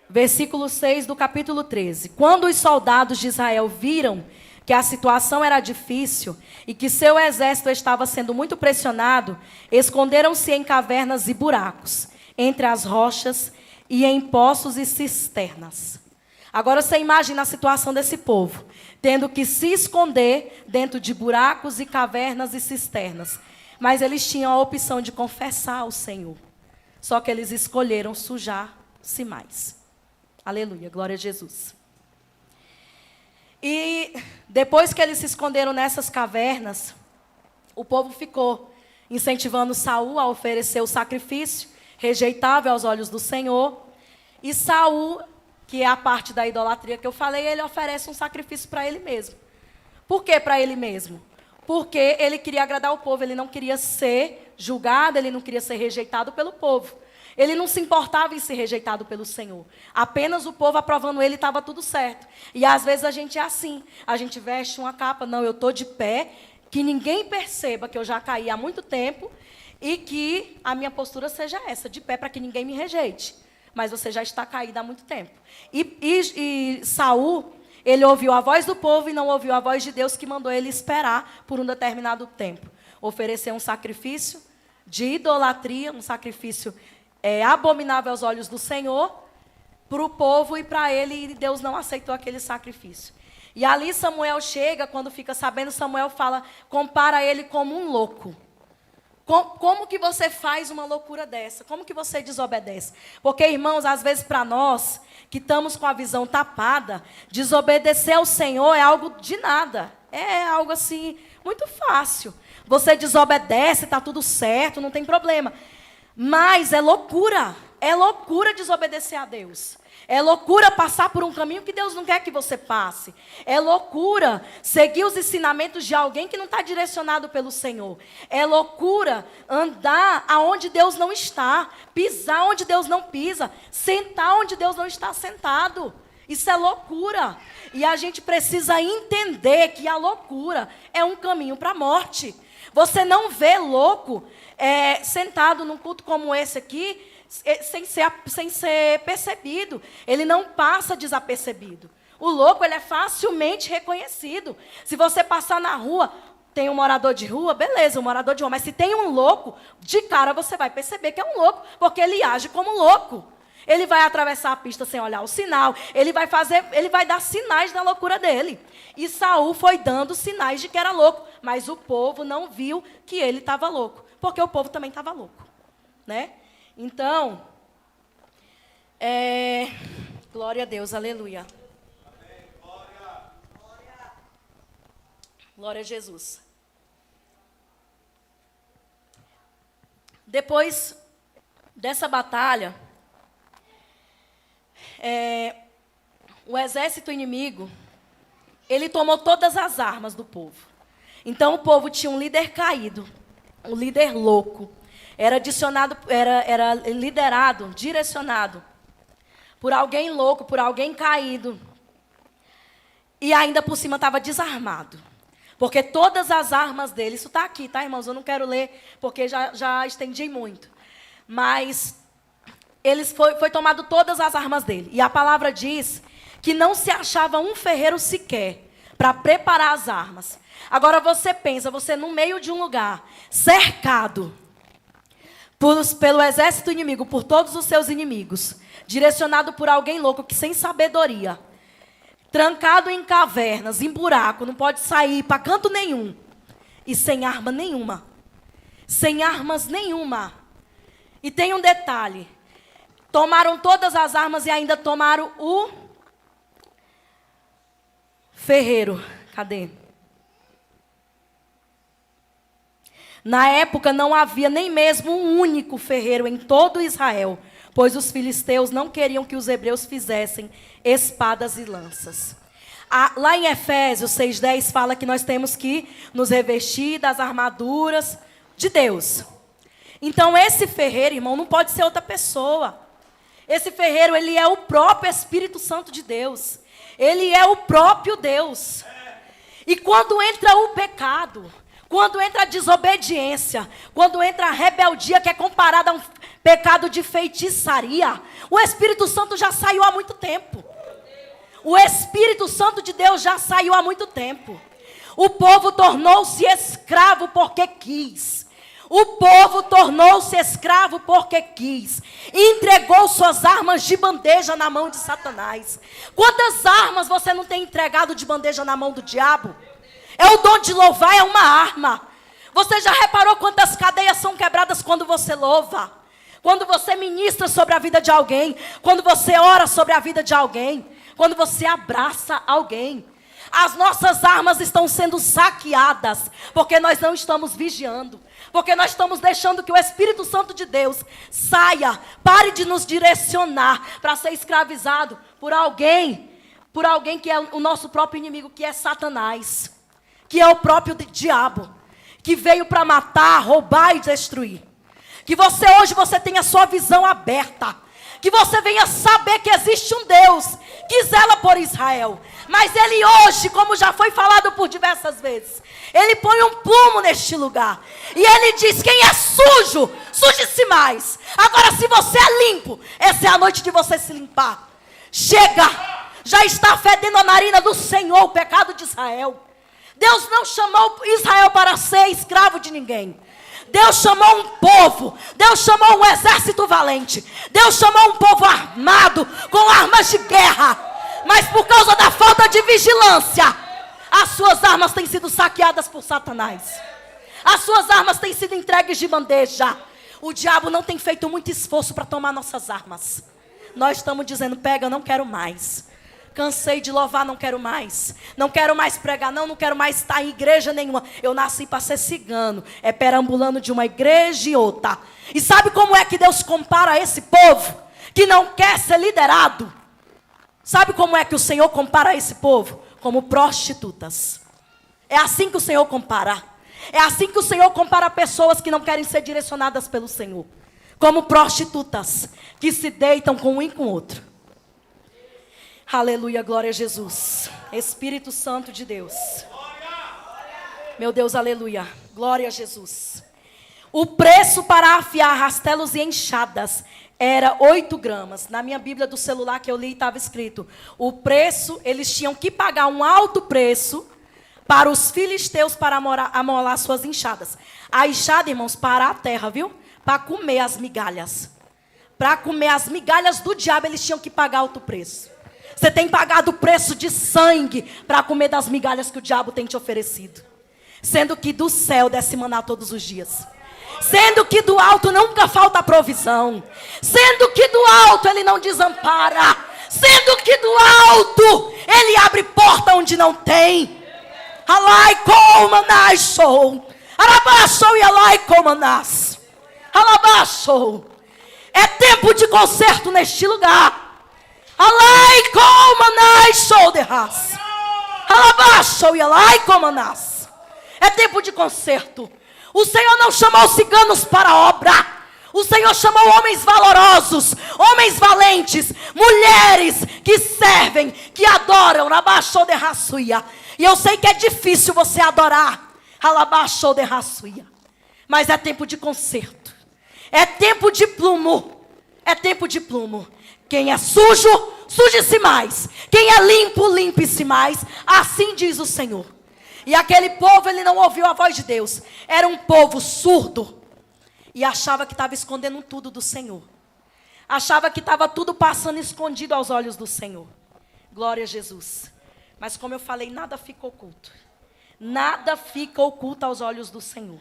Versículo 6 do capítulo 13. Quando os soldados de Israel viram que a situação era difícil e que seu exército estava sendo muito pressionado, esconderam-se em cavernas e buracos, entre as rochas e em poços e cisternas. Agora você imagina a situação desse povo, tendo que se esconder dentro de buracos e cavernas e cisternas. Mas eles tinham a opção de confessar ao Senhor. Só que eles escolheram sujar-se mais. Aleluia, glória a Jesus. E depois que eles se esconderam nessas cavernas, o povo ficou incentivando Saul a oferecer o sacrifício, rejeitável aos olhos do Senhor. E Saul, que é a parte da idolatria que eu falei, ele oferece um sacrifício para ele mesmo. Por que para ele mesmo? Porque ele queria agradar o povo, ele não queria ser julgado, ele não queria ser rejeitado pelo povo. Ele não se importava em ser rejeitado pelo Senhor. Apenas o povo aprovando ele, estava tudo certo. E às vezes a gente é assim, a gente veste uma capa, não, eu estou de pé, que ninguém perceba que eu já caí há muito tempo e que a minha postura seja essa, de pé, para que ninguém me rejeite. Mas você já está caído há muito tempo. E Saul, ele ouviu a voz do povo e não ouviu a voz de Deus, que mandou ele esperar por um determinado tempo. Oferecer um sacrifício de idolatria, um sacrifício abominável aos olhos do Senhor, para o povo e para ele, e Deus não aceitou aquele sacrifício. E ali Samuel chega, quando fica sabendo, Samuel fala, compara ele como um louco. Como que você faz uma loucura dessa? Como que você desobedece? Porque, irmãos, às vezes para nós, que estamos com a visão tapada, desobedecer ao Senhor é algo de nada. É algo assim, muito fácil. Você desobedece, está tudo certo, não tem problema. Mas é loucura desobedecer a Deus. É loucura passar por um caminho que Deus não quer que você passe. É loucura seguir os ensinamentos de alguém que não está direcionado pelo Senhor. É loucura andar aonde Deus não está, pisar onde Deus não pisa, sentar onde Deus não está sentado. Isso é loucura. E a gente precisa entender que a loucura é um caminho para a morte. Você não vê louco sentado num culto como esse aqui, sem ser percebido. Ele não passa desapercebido. O louco, ele é facilmente reconhecido. Se você passar na rua, tem um morador de rua, beleza, um morador de rua. Mas se tem um louco, de cara você vai perceber que é um louco, porque ele age como louco. Ele vai atravessar a pista sem olhar o sinal. Ele vai dar sinais da loucura dele. E Saul foi dando sinais de que era louco. Mas o povo não viu que ele estava louco. Porque o povo também estava louco. Né? Então, glória a Deus, aleluia. Amém. Glória a Jesus. Depois dessa batalha, o exército inimigo, ele tomou todas as armas do povo. Então o povo tinha um líder caído, um líder louco. Era liderado, direcionado por alguém louco, por alguém caído. E ainda por cima estava desarmado. Porque todas as armas dele, isso está aqui, tá, irmãos? Eu não quero ler, porque já estendi muito. Mas foi tomado todas as armas dele. E a palavra diz que não se achava um ferreiro sequer para preparar as armas. Agora você pensa, você no meio de um lugar, cercado pelo exército inimigo, por todos os seus inimigos, direcionado por alguém louco que sem sabedoria, trancado em cavernas, em buraco, não pode sair para canto nenhum, e sem arma nenhuma, sem armas nenhuma. E tem um detalhe, tomaram todas as armas e ainda tomaram o ferreiro. Cadê? Na época não havia nem mesmo um único ferreiro em todo Israel, pois os filisteus não queriam que os hebreus fizessem espadas e lanças. Lá em Efésios 6:10 fala que nós temos que nos revestir das armaduras de Deus. Então esse ferreiro, irmão, não pode ser outra pessoa. Esse ferreiro, ele é o próprio Espírito Santo de Deus. Ele é o próprio Deus. E quando entra o pecado, quando entra a desobediência, quando entra a rebeldia, que é comparada a um pecado de feitiçaria, o Espírito Santo já saiu há muito tempo. O Espírito Santo de Deus já saiu há muito tempo. O povo tornou-se escravo porque quis. O povo tornou-se escravo porque quis. E entregou suas armas de bandeja na mão de Satanás. Quantas armas você não tem entregado de bandeja na mão do diabo? O dom de louvar é uma arma. Você já reparou quantas cadeias são quebradas quando você louva? Quando você ministra sobre a vida de alguém? Quando você ora sobre a vida de alguém? Quando você abraça alguém? As nossas armas estão sendo saqueadas, porque nós não estamos vigiando. Porque nós estamos deixando que o Espírito Santo de Deus saia, pare de nos direcionar para ser escravizado por alguém que é o nosso próprio inimigo, que é Satanás, que é o próprio diabo, que veio para matar, roubar e destruir. Que hoje você tenha a sua visão aberta, que você venha saber que existe um Deus que zela por Israel. Mas ele hoje, como já foi falado por diversas vezes, ele põe um plumo neste lugar. E ele diz, quem é sujo, suje-se mais. Agora se você é limpo, essa é a noite de você se limpar. Chega, já está fedendo a narina do Senhor o pecado de Israel. Deus não chamou Israel para ser escravo de ninguém. Deus chamou um povo, Deus chamou um exército valente, Deus chamou um povo armado, com armas de guerra, mas por causa da falta de vigilância, as suas armas têm sido saqueadas por Satanás. As suas armas têm sido entregues de bandeja. O diabo não tem feito muito esforço para tomar nossas armas. Nós estamos dizendo, pega, eu não quero mais. Cansei de louvar, não quero mais. Não quero mais pregar, não quero mais estar em igreja nenhuma. Eu nasci para ser cigano. É perambulando de uma igreja e outra. E sabe como é que Deus compara esse povo que não quer ser liderado? Sabe como é que o Senhor compara esse povo? Como prostitutas. É assim que o Senhor compara. É assim que o Senhor compara pessoas que não querem ser direcionadas pelo Senhor. Como prostitutas que se deitam com um e com o outro. Aleluia, glória a Jesus. Espírito Santo de Deus. Meu Deus, aleluia. Glória a Jesus. O preço para afiar rastelos e enxadas era 8 gramas. Na minha Bíblia do celular que eu li estava escrito: o preço, eles tinham que pagar um alto preço para os filisteus para amolar suas enxadas. A enxada, irmãos, para a terra, viu? Para comer as migalhas. Para comer as migalhas do diabo, eles tinham que pagar alto preço. Você tem pagado o preço de sangue para comer das migalhas que o diabo tem te oferecido. Sendo que do céu desce maná todos os dias. Sendo que do alto nunca falta provisão. Sendo que do alto ele não desampara. Sendo que do alto ele abre porta onde não tem. Alai comanasou. Alabaçou e alai comanas. Alabaçou. É tempo de conserto neste lugar. Alai comanasou de raça. Alabaçou e alai comanas. É tempo de conserto. O Senhor não chamou ciganos para a obra. O Senhor chamou homens valorosos, homens valentes, mulheres que servem, que adoram. Alabaçou de raçuia. E eu sei que é difícil você adorar. Alabaçou de raçuia. Mas é tempo de conserto. É tempo de plumo. É tempo de plumo. Quem é sujo, suje-se mais. Quem é limpo, limpe-se mais. Assim diz o Senhor. E aquele povo, ele não ouviu a voz de Deus. Era um povo surdo. E achava que estava escondendo tudo do Senhor. Achava que estava tudo passando escondido aos olhos do Senhor. Glória a Jesus. Mas como eu falei, nada fica oculto. Nada fica oculto aos olhos do Senhor.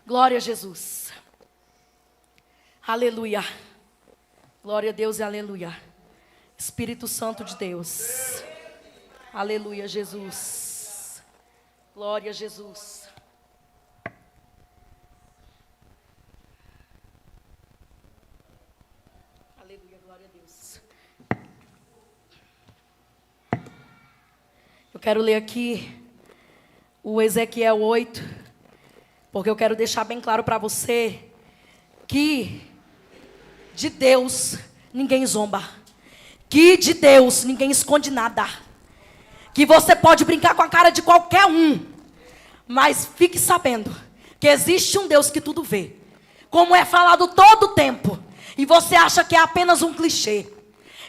Glória a Jesus. Aleluia. Glória a Deus e aleluia. Espírito Santo de Deus. Aleluia, Jesus. Glória a Jesus. Aleluia, glória a Deus. Eu quero ler aqui o Ezequiel 8, porque eu quero deixar bem claro para você que de Deus ninguém zomba, que de Deus ninguém esconde nada, que você pode brincar com a cara de qualquer um, mas fique sabendo que existe um Deus que tudo vê, como é falado todo o tempo, e você acha que é apenas um clichê.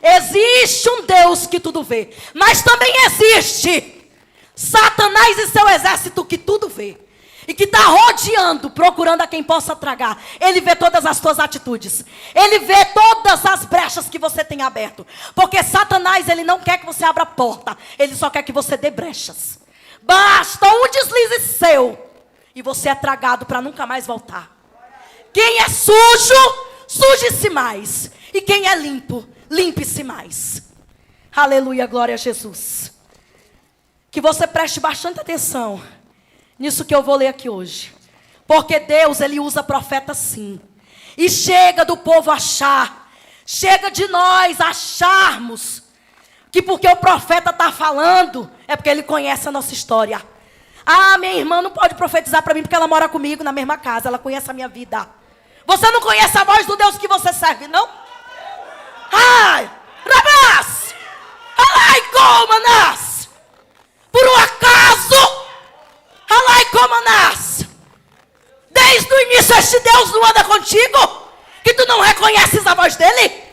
Existe um Deus que tudo vê, mas também existe Satanás e seu exército que tudo vê. E que está rodeando, procurando a quem possa tragar. Ele vê todas as tuas atitudes. Ele vê todas as brechas que você tem aberto. Porque Satanás, ele não quer que você abra a porta. Ele só quer que você dê brechas. Basta um deslize seu. E você é tragado para nunca mais voltar. Quem é sujo, suje-se mais. E quem é limpo, limpe-se mais. Aleluia, glória a Jesus. Que você preste bastante atenção nisso que eu vou ler aqui hoje. Porque Deus, ele usa profeta sim. E chega do povo achar. Chega de nós acharmos que porque o profeta está falando, é porque ele conhece a nossa história. Ah, minha irmã não pode profetizar para mim porque ela mora comigo na mesma casa. Ela conhece a minha vida. Você não conhece a voz do Deus que você serve, não? Ai, rabás! Alai, comanas! Por um acaso... Alai comanas, desde o início este Deus não anda contigo, que tu não reconheces a voz dele.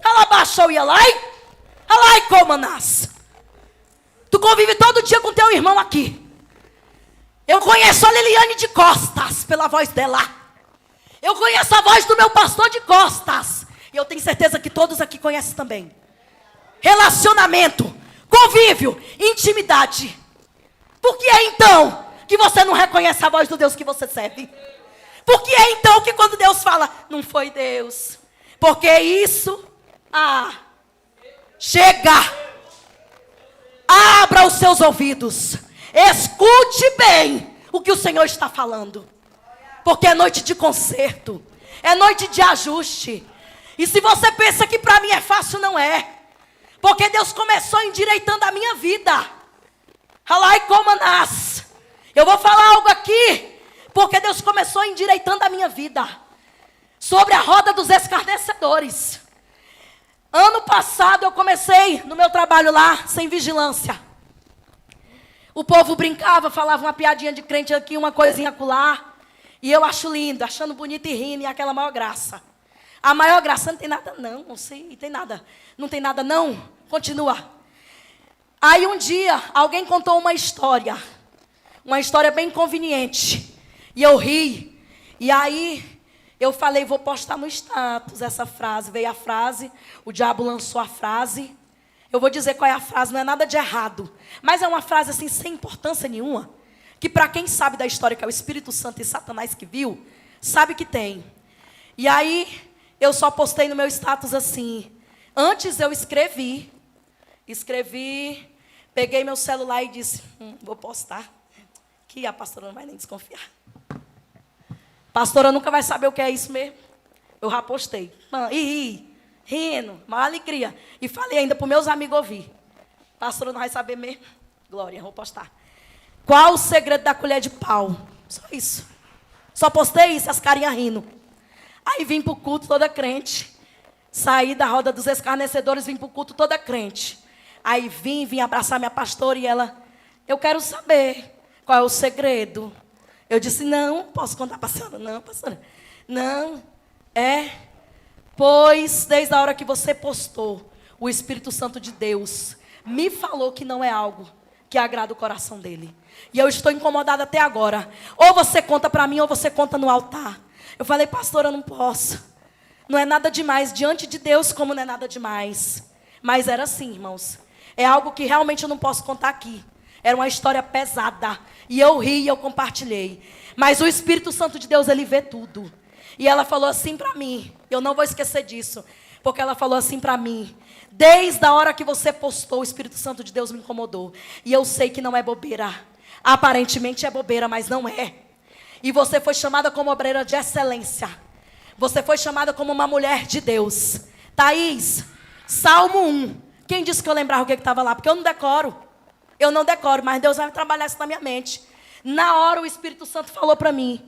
Alabaxou e alai comanas. Tu convive todo dia com teu irmão aqui. Eu conheço a Liliane de costas pela voz dela. Eu conheço a voz do meu pastor de costas. E eu tenho certeza que todos aqui conhecem também. Relacionamento, convívio, intimidade. Por que então que você não reconhece a voz do Deus que você serve? Por que é então que quando Deus fala, não foi Deus? Porque isso, chega. Abra os seus ouvidos. Escute bem o que o Senhor está falando. Porque é noite de conserto. É noite de ajuste. E se você pensa que para mim é fácil, não é. Porque Deus começou endireitando a minha vida. Alai como nas. Eu vou falar algo aqui. Porque Deus começou endireitando a minha vida. Sobre a roda dos escarnecedores. Ano passado eu comecei no meu trabalho lá, sem vigilância. O povo brincava, falava uma piadinha de crente aqui, uma coisinha acolá. E eu acho lindo, achando bonito e rindo, e aquela maior graça. A maior graça não tem nada não, não sei, tem nada. Não tem nada não, continua. Aí um dia, alguém contou uma história bem conveniente. E eu ri, e aí eu falei, vou postar no status essa frase. Veio a frase, o diabo lançou a frase. Eu vou dizer qual é a frase, não é nada de errado. Mas é uma frase assim, sem importância nenhuma. Que para quem sabe da história, que é o Espírito Santo e Satanás que viu, sabe que tem. E aí, eu só postei no meu status assim. Antes eu escrevi, peguei meu celular e disse, vou postar. Que a pastora não vai nem desconfiar. Pastora nunca vai saber o que é isso mesmo. Eu já postei. Rindo, maior alegria. E falei ainda para os meus amigos ouvir. Pastora não vai saber mesmo. Glória, vou postar. Qual o segredo da colher de pau? Só isso. Só postei isso, as carinhas rindo. Aí vim para o culto toda crente. Saí da roda dos escarnecedores, vim para o culto toda crente. Aí vim abraçar minha pastora e ela, eu quero saber qual é o segredo. Eu disse, não posso contar para a senhora, não, pastora. Não, pois desde a hora que você postou, o Espírito Santo de Deus me falou que não é algo que agrada o coração dele. E eu estou incomodada até agora. Ou você conta para mim, ou você conta no altar. Eu falei, pastora, eu não posso. Não é nada demais. Diante de Deus, como não é nada demais. Mas era assim, irmãos. É algo que realmente eu não posso contar aqui. Era uma história pesada. E eu ri e eu compartilhei. Mas o Espírito Santo de Deus, ele vê tudo. E ela falou assim para mim. Eu não vou esquecer disso. Porque ela falou assim para mim. Desde a hora que você postou, o Espírito Santo de Deus me incomodou. E eu sei que não é bobeira. Aparentemente é bobeira, mas não é. E você foi chamada como obreira de excelência. Você foi chamada como uma mulher de Deus. Thaís, Salmo 1. Quem disse que eu lembrava o que estava lá? Porque eu não decoro. Eu não decoro, mas Deus vai trabalhar isso na minha mente. Na hora o Espírito Santo falou para mim.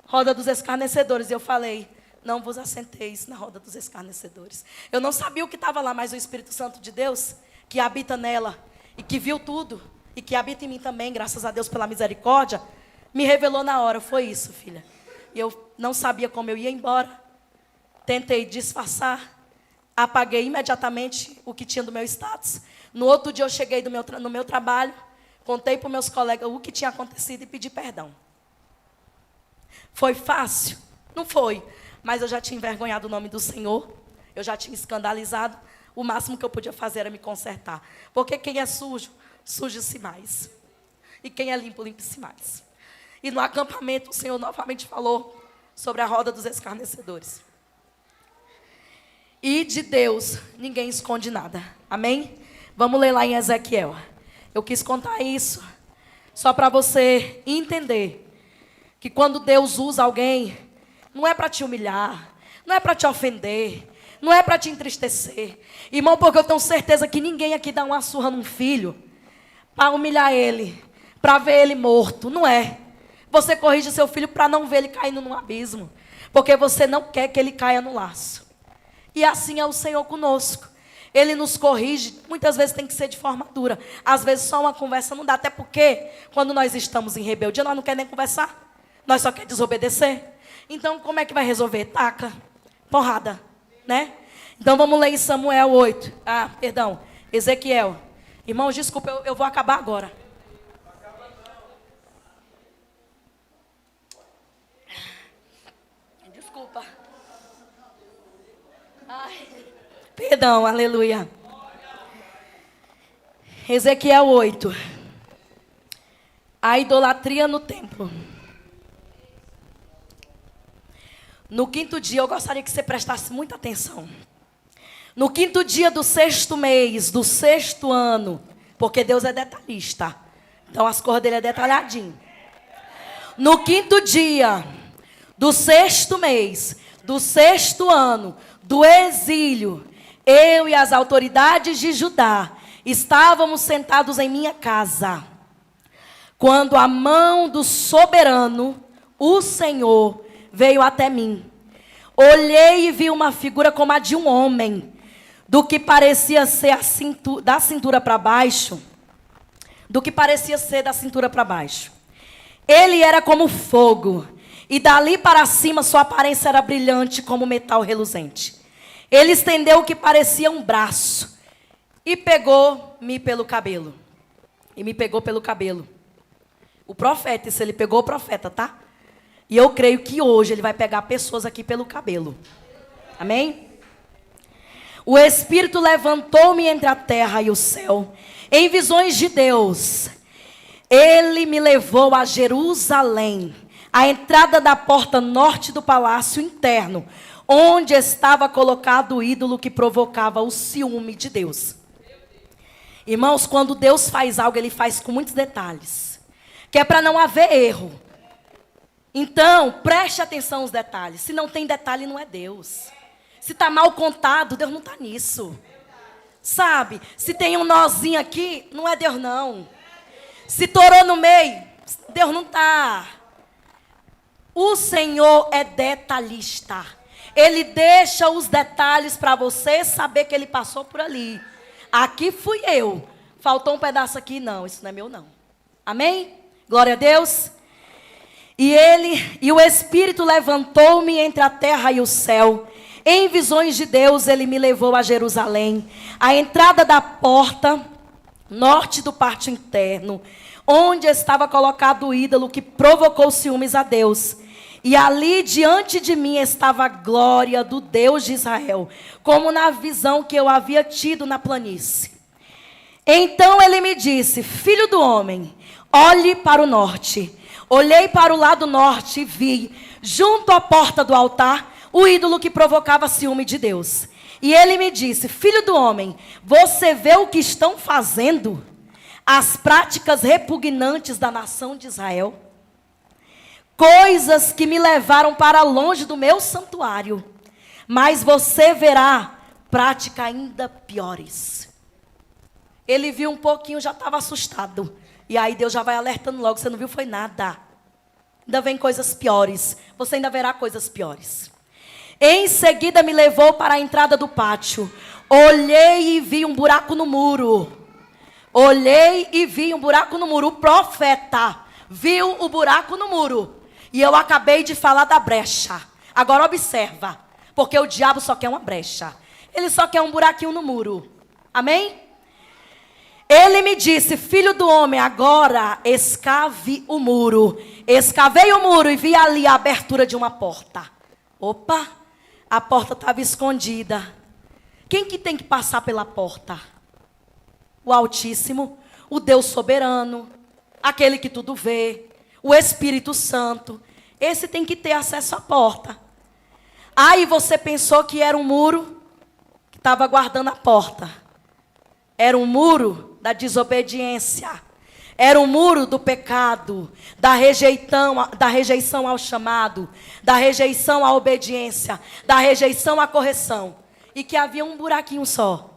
Roda dos escarnecedores. E eu falei, não vos assenteis na roda dos escarnecedores. Eu não sabia o que estava lá, mas o Espírito Santo de Deus, que habita nela e que viu tudo, e que habita em mim também, graças a Deus pela misericórdia, me revelou na hora. Foi isso, filha. E eu não sabia como eu ia embora. Tentei disfarçar. Apaguei imediatamente o que tinha do meu status. No outro dia eu cheguei no meu trabalho, contei para os meus colegas o que tinha acontecido e pedi perdão. Foi fácil? Não foi. Mas eu já tinha envergonhado o nome do Senhor. Eu já tinha escandalizado. O máximo que eu podia fazer era me consertar. Porque quem é sujo, suje-se mais. E quem é limpo, limpe-se mais. E no acampamento o Senhor novamente falou sobre a roda dos escarnecedores. E de Deus ninguém esconde nada. Amém? Vamos ler lá em Ezequiel. Eu quis contar isso só para você entender que quando Deus usa alguém, não é para te humilhar, não é para te ofender, não é para te entristecer. Irmão, porque eu tenho certeza que ninguém aqui dá uma surra num filho para humilhar ele, para ver ele morto. Não é. Você corrige seu filho para não ver ele caindo num abismo, porque você não quer que ele caia no laço. E assim é o Senhor conosco. Ele nos corrige, muitas vezes tem que ser de forma dura. Às vezes só uma conversa não dá, até porque quando nós estamos em rebeldia, nós não queremos nem conversar. Nós só queremos desobedecer. Então, como é que vai resolver? Taca, porrada, né? Então, vamos ler em Samuel 8. Ezequiel. Irmãos, desculpa, eu vou acabar agora. Desculpa. Ai, perdão, aleluia. Ezequiel 8. A idolatria no templo. No quinto dia, eu gostaria que você prestasse muita atenção. No quinto dia do 6º mês, do 6º ano, porque Deus é detalhista. Então as cores dele é detalhadinho. No quinto dia do 6º mês, do 6º ano, do exílio, eu e as autoridades de Judá estávamos sentados em minha casa, quando a mão do soberano, o Senhor, veio até mim. Olhei e vi uma figura como a de um homem, do que parecia ser da cintura para baixo, Ele era como fogo, e dali para cima sua aparência era brilhante como metal reluzente. Ele estendeu o que parecia um braço, e pegou-me pelo cabelo. O profeta, isso ele pegou o profeta, tá? E eu creio que hoje ele vai pegar pessoas aqui pelo cabelo. Amém? O Espírito levantou-me entre a terra e o céu, em visões de Deus. Ele me levou a Jerusalém, à entrada da porta norte do palácio interno, onde estava colocado o ídolo que provocava o ciúme de Deus. Irmãos, quando Deus faz algo, Ele faz com muitos detalhes, que é para não haver erro. Então, preste atenção aos detalhes. Se não tem detalhe, não é Deus. Se está mal contado, Deus não está nisso. Sabe? Se tem um nozinho aqui, não é Deus não. Se torou no meio, Deus não está. O Senhor é detalhista. Ele deixa os detalhes para você saber que Ele passou por ali. Aqui fui eu. Faltou um pedaço aqui? Não, isso não é meu não. Amém? Glória a Deus. E o Espírito levantou-me entre a terra e o céu. Em visões de Deus, Ele me levou a Jerusalém, à entrada da porta norte do pátio interno, onde estava colocado o ídolo que provocou ciúmes a Deus. E ali diante de mim estava a glória do Deus de Israel, como na visão que eu havia tido na planície. Então ele me disse: filho do homem, olhe para o norte. Olhei para o lado norte e vi, junto à porta do altar, o ídolo que provocava ciúme de Deus. E ele me disse: filho do homem, você vê o que estão fazendo? As práticas repugnantes da nação de Israel? Coisas que me levaram para longe do meu santuário. Mas você verá práticas ainda piores. Ele viu um pouquinho, já estava assustado. E aí Deus já vai alertando logo: você não viu, foi nada. Ainda vem coisas piores. Você ainda verá coisas piores. Em seguida me levou para a entrada do pátio. Olhei e vi um buraco no muro. O profeta viu o buraco no muro. E eu acabei de falar da brecha. Agora observa. Porque o diabo só quer uma brecha. Ele só quer um buraquinho no muro. Amém? Ele me disse: filho do homem, agora escave o muro. Escavei o muro e vi ali a abertura de uma porta. Opa, a porta estava escondida. Quem que tem que passar pela porta? O Altíssimo, o Deus soberano, aquele que tudo vê, o Espírito Santo. Esse tem que ter acesso à porta. Aí você pensou que era um muro que estava guardando a porta. Era um muro da desobediência. Era um muro do pecado, da rejeição ao chamado, da rejeição à obediência, da rejeição à correção. E que havia um buraquinho só.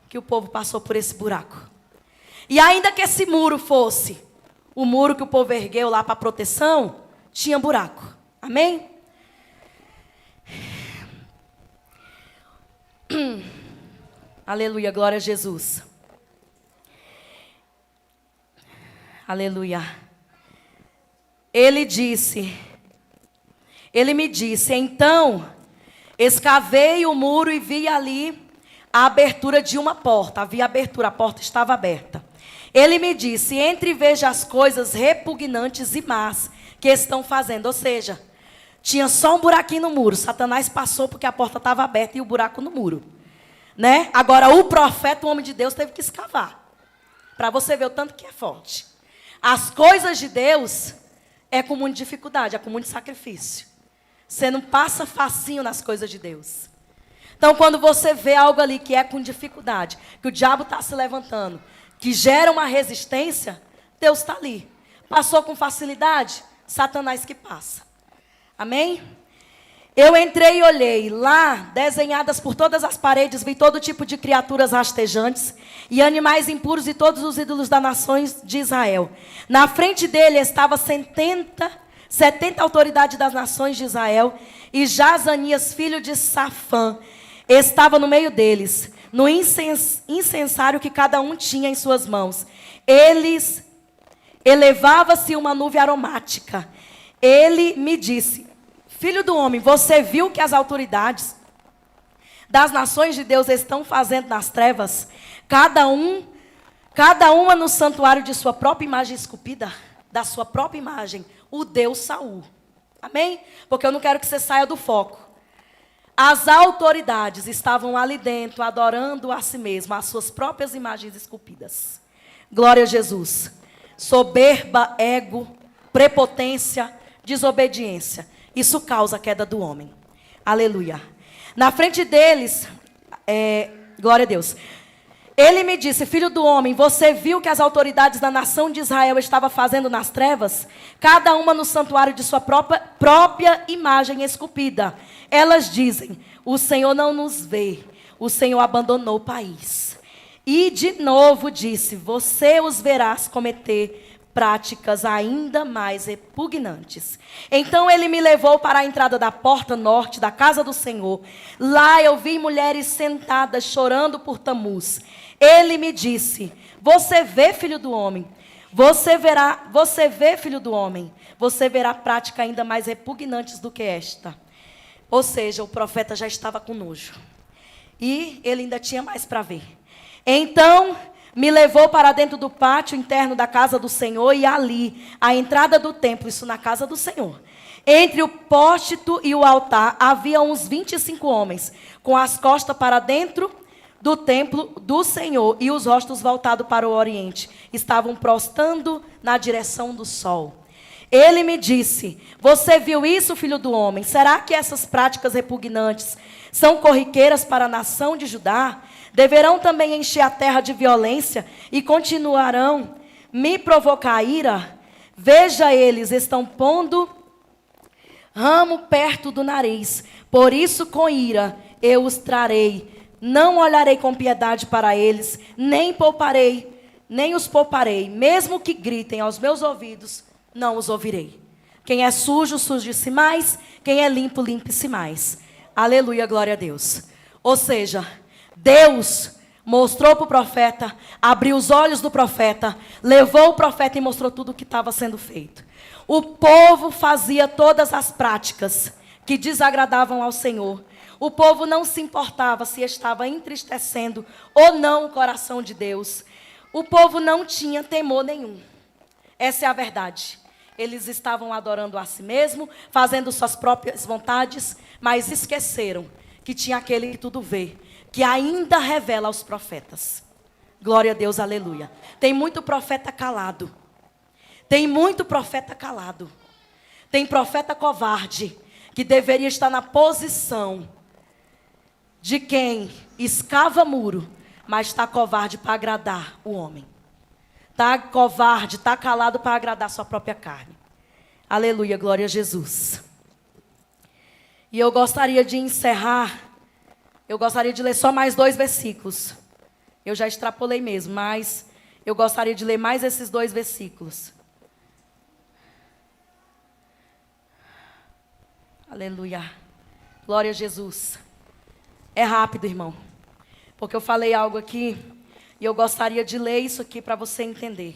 Que o povo passou por esse buraco. E ainda que esse muro fosse o muro que o povo ergueu lá para proteção, tinha buraco. Amém? Aleluia, glória a Jesus. Aleluia. Ele me disse, então, escavei o muro e vi ali a abertura de uma porta. Havia abertura, a porta estava aberta. Ele me disse, entre e veja as coisas repugnantes e más que estão fazendo. Ou seja, tinha só um buraquinho no muro. Satanás passou porque a porta estava aberta e o buraco no muro. Né? Agora, o profeta, o homem de Deus, teve que escavar. Para você ver o tanto que é forte. as coisas de Deus é com muita dificuldade, é com muito sacrifício. Você não passa facinho nas coisas de Deus. Então, quando você vê algo ali que é com dificuldade, que o diabo está se levantando, que gera uma resistência, Deus está ali. Passou com facilidade, Satanás que passa. Amém? Eu entrei e olhei, lá, desenhadas por todas as paredes, vi todo tipo de criaturas rastejantes e animais impuros e todos os ídolos das nações de Israel. Na frente dele estava 70 autoridades das nações de Israel, e Jazanias, filho de Safã, estava no meio deles, no incensário que cada um tinha em suas mãos. Elevava-se uma nuvem aromática. Ele me disse: filho do homem, você viu que as autoridades das nações de Deus estão fazendo nas trevas, cada uma no santuário de sua própria imagem esculpida, da sua própria imagem, o Deus Saul. Amém? Porque eu não quero que você saia do foco. As autoridades estavam ali dentro, adorando a si mesmas, as suas próprias imagens esculpidas. Glória a Jesus. Soberba, ego, prepotência, desobediência. Isso causa a queda do homem. Aleluia. Na frente deles, glória a Deus. Ele me disse: filho do homem, você viu que as autoridades da nação de Israel estavam fazendo nas trevas? Cada uma no santuário de sua própria imagem esculpida. Elas dizem: o Senhor não nos vê, o Senhor abandonou o país. E de novo disse: você os verás cometer práticas ainda mais repugnantes. Então ele me levou para a entrada da porta norte da casa do Senhor. Lá eu vi mulheres sentadas chorando por Tamuz. Ele me disse: você vê, filho do homem? Você vê, filho do homem? Você verá práticas ainda mais repugnantes do que esta. Ou seja, o profeta já estava com nojo. E ele ainda tinha mais para ver. Então me levou para dentro do pátio interno da casa do Senhor, e ali, à entrada do templo, isso na casa do Senhor, entre o pórtico e o altar, havia uns 25 homens, com as costas para dentro do templo do Senhor, e os rostos voltados para o oriente. Estavam prostrando na direção do sol. Ele me disse: você viu isso, filho do homem? Será que essas práticas repugnantes são corriqueiras para a nação de Judá? Deverão também encher a terra de violência e continuarão me provocar ira? Veja, eles estão pondo ramo perto do nariz. Por isso, com ira, eu os trarei. Não olharei com piedade para eles, nem os pouparei. Mesmo que gritem aos meus ouvidos, não os ouvirei. Quem é sujo, suje-se mais. Quem é limpo, limpe-se mais. Aleluia, glória a Deus. Ou seja, Deus mostrou para o profeta, abriu os olhos do profeta, levou o profeta e mostrou tudo o que estava sendo feito. O povo fazia todas as práticas que desagradavam ao Senhor. O povo não se importava se estava entristecendo ou não o coração de Deus. O povo não tinha temor nenhum. Essa é a verdade. Eles estavam adorando a si mesmo, fazendo suas próprias vontades, mas esqueceram que tinha aquele que tudo vê, que ainda revela aos profetas. Glória a Deus, aleluia. Tem muito profeta calado. Tem muito profeta calado. Tem profeta covarde, que deveria estar na posição de quem escava muro, mas está covarde para agradar o homem. Está covarde, está calado para agradar sua própria carne. Aleluia, glória a Jesus. E eu gostaria de encerrar. Eu gostaria de ler só mais 2 versículos. Eu já extrapolei mesmo, mas eu gostaria de ler mais esses 2 versículos. Aleluia. Glória a Jesus. É rápido, irmão. Porque eu falei algo aqui e eu gostaria de ler isso aqui para você entender.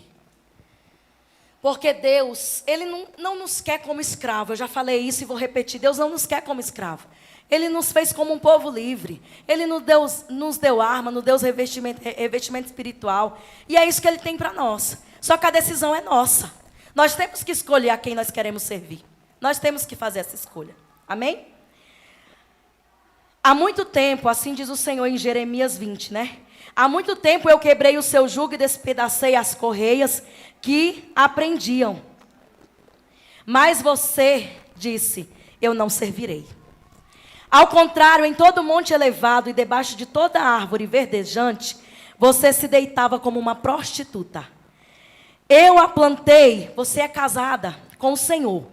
Porque Deus, Ele não nos quer como escravo. Eu já falei isso e vou repetir. Deus não nos quer como escravo. Ele nos fez como um povo livre. Ele nos deu arma, nos deu revestimento espiritual. E é isso que Ele tem para nós. Só que a decisão é nossa. Nós temos que escolher a quem nós queremos servir. Nós temos que fazer essa escolha. Amém? Há muito tempo, assim diz o Senhor em Jeremias 20, né? Há muito tempo eu quebrei o seu jugo e despedacei as correias que aprendiam. Mas você disse, eu não servirei. Ao contrário, em todo monte elevado e debaixo de toda árvore verdejante, você se deitava como uma prostituta. Eu a plantei, você é casada com o Senhor.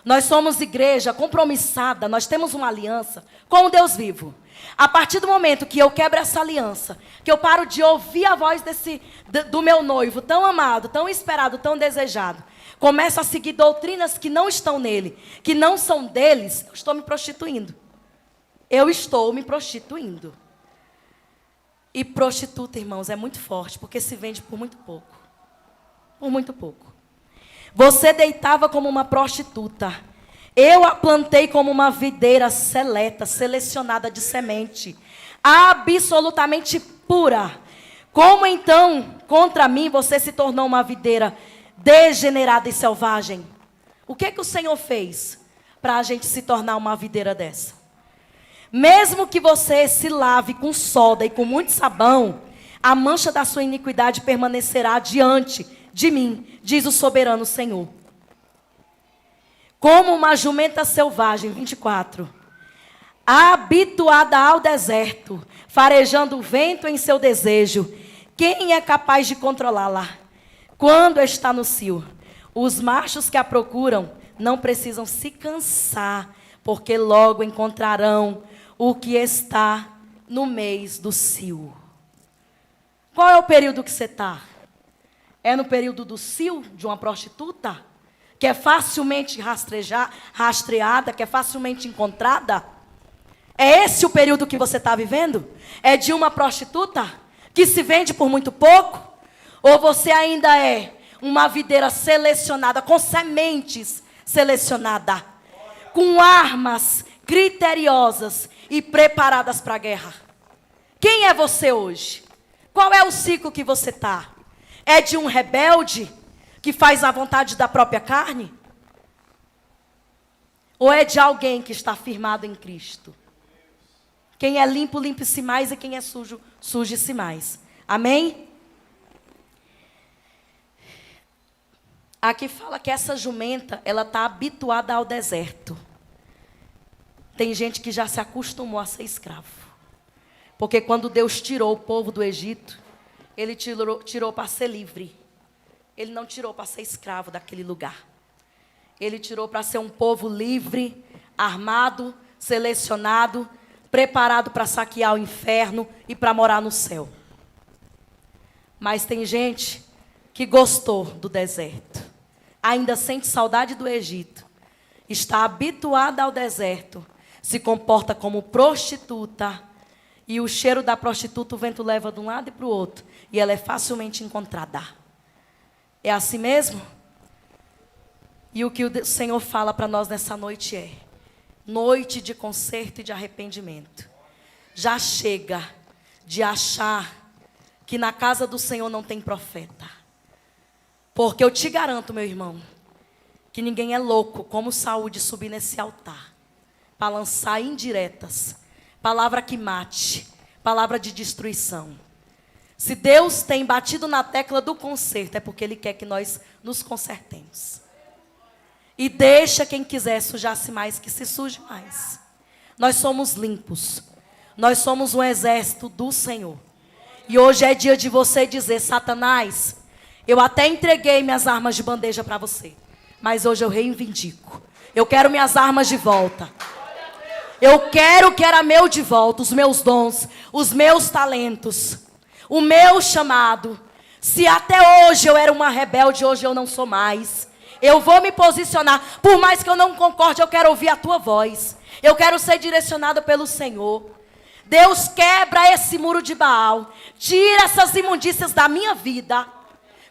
Nós somos igreja compromissada, nós temos uma aliança com o Deus vivo. A partir do momento que eu quebro essa aliança, que eu paro de ouvir a voz do meu noivo, tão amado, tão esperado, tão desejado, começo a seguir doutrinas que não estão nele, que não são deles, eu estou me prostituindo. Eu estou me prostituindo. E prostituta, irmãos, é muito forte, porque se vende por muito pouco. Por muito pouco. Você deitava como uma prostituta. Eu a plantei como uma videira seleta, selecionada de semente, absolutamente pura. Como então, contra mim, você se tornou uma videira degenerada e selvagem? O que o Senhor fez para a gente se tornar uma videira dessa? Mesmo que você se lave com soda e com muito sabão, a mancha da sua iniquidade permanecerá diante de mim, diz o soberano Senhor. Como uma jumenta selvagem, 24, habituada ao deserto, farejando o vento em seu desejo, quem é capaz de controlá-la? Quando está no cio, os machos que a procuram não precisam se cansar, porque logo encontrarão o que está no mês do cio. Qual é o período que você está? É no período do cio, de uma prostituta? Que é facilmente rastreada, que é facilmente encontrada? É esse o período que você está vivendo? É de uma prostituta que se vende por muito pouco? Ou você ainda é uma videira selecionada, com sementes selecionadas, com armas criteriosas e preparadas para a guerra? Quem é você hoje? Qual é o ciclo que você está? É de um rebelde que faz a vontade da própria carne? Ou é de alguém que está firmado em Cristo? Quem é limpo, limpe-se mais, e quem é sujo, suje-se mais. Amém? Aqui fala que essa jumenta, ela está habituada ao deserto. Tem gente que já se acostumou a ser escravo. Porque quando Deus tirou o povo do Egito, Ele tirou para ser livre. Ele não tirou para ser escravo daquele lugar. Ele tirou para ser um povo livre, armado, selecionado, preparado para saquear o inferno e para morar no céu. Mas tem gente que gostou do deserto, ainda sente saudade do Egito, está habituada ao deserto, se comporta como prostituta, e o cheiro da prostituta o vento leva de um lado e para o outro, e ela é facilmente encontrada. É assim mesmo? E o que o Senhor fala para nós nessa noite é: noite de conserto e de arrependimento. Já chega de achar que na casa do Senhor não tem profeta. Porque eu te garanto, meu irmão, que ninguém é louco como Saúl de subir nesse altar para lançar indiretas, palavra que mate, palavra de destruição. Se Deus tem batido na tecla do conserto, é porque Ele quer que nós nos consertemos. E deixa quem quiser sujar-se mais, que se suje mais. Nós somos limpos. Nós somos um exército do Senhor. E hoje é dia de você dizer: Satanás, eu até entreguei minhas armas de bandeja para você, mas hoje eu reivindico. Eu quero minhas armas de volta. Eu quero o que era meu de volta, os meus dons, os meus talentos, o meu chamado. Se até hoje eu era uma rebelde, hoje eu não sou mais. Eu vou me posicionar. Por mais que eu não concorde, eu quero ouvir a tua voz. Eu quero ser direcionado pelo Senhor. Deus, quebra esse muro de Baal. Tira essas imundícias da minha vida.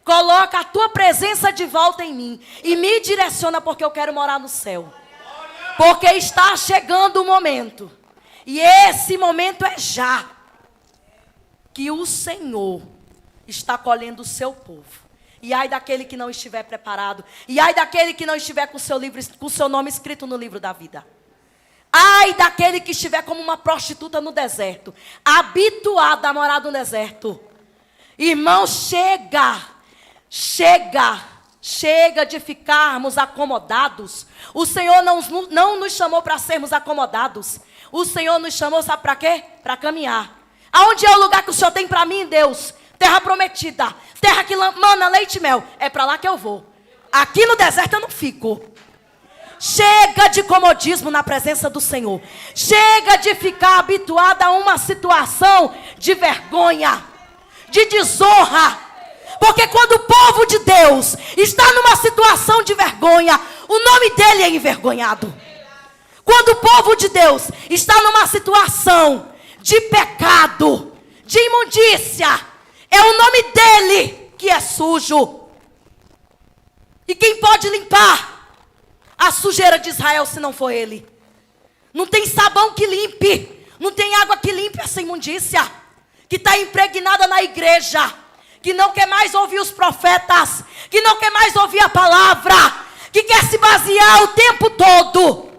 Coloca a tua presença de volta em mim. E me direciona, porque eu quero morar no céu. Porque está chegando o momento. E esse momento é já. Que o Senhor está colhendo o seu povo. E ai daquele que não estiver preparado. E ai daquele que não estiver com o seu nome escrito no livro da vida. Ai daquele que estiver como uma prostituta no deserto, habituada a morar no deserto. Irmão, chega de ficarmos acomodados. O Senhor não nos chamou para sermos acomodados. O Senhor nos chamou, sabe para quê? Para caminhar. Aonde é o lugar que o Senhor tem para mim, Deus? Terra prometida, terra que mana leite e mel. É para lá que eu vou. Aqui no deserto eu não fico. Chega de comodismo na presença do Senhor. Chega de ficar habituada a uma situação de vergonha, de desonra. Porque quando o povo de Deus está numa situação de vergonha, o nome dele é envergonhado. Quando o povo de Deus está numa situação de pecado, de imundícia, é o nome dele que é sujo. E quem pode limpar a sujeira de Israel se não for ele? Não tem sabão que limpe, não tem água que limpe essa imundícia que está impregnada na igreja, que não quer mais ouvir os profetas, que não quer mais ouvir a palavra, que quer se basear o tempo todo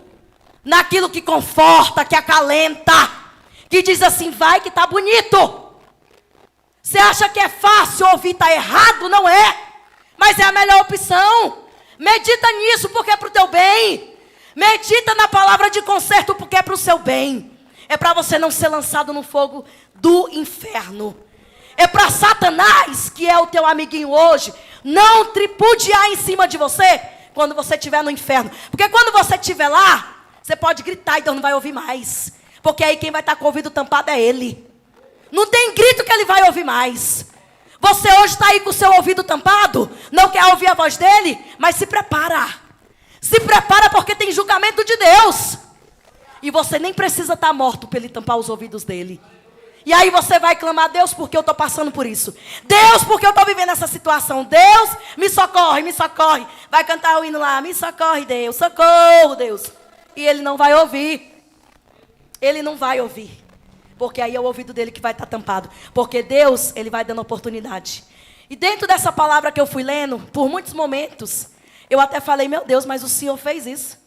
naquilo que conforta, que acalenta, que diz assim, vai que tá bonito. Você acha que é fácil ouvir, tá errado? Não é, mas é a melhor opção. Medita nisso porque é para o teu bem. Medita na palavra de conserto porque é para o seu bem. É para você não ser lançado no fogo do inferno. É para Satanás, que é o teu amiguinho hoje, não tripudiar em cima de você quando você estiver no inferno. Porque quando você estiver lá, você pode gritar e Deus não vai ouvir mais. Porque aí quem vai estar com o ouvido tampado é ele. Não tem grito que ele vai ouvir mais. Você hoje está aí com o seu ouvido tampado, não quer ouvir a voz dele, mas se prepara. Se prepara porque tem julgamento de Deus. E você nem precisa estar morto para ele tampar os ouvidos dele. E aí você vai clamar, Deus, porque eu estou passando por isso. Deus, porque eu estou vivendo essa situação. Deus, me socorre, me socorre. Vai cantar o hino lá, me socorre, Deus, socorro, Deus. E ele não vai ouvir. Ele não vai ouvir. Porque aí é o ouvido dele que vai estar tampado. Porque Deus, ele vai dando oportunidade. E dentro dessa palavra que eu fui lendo, por muitos momentos, eu até falei, meu Deus, mas o Senhor fez isso.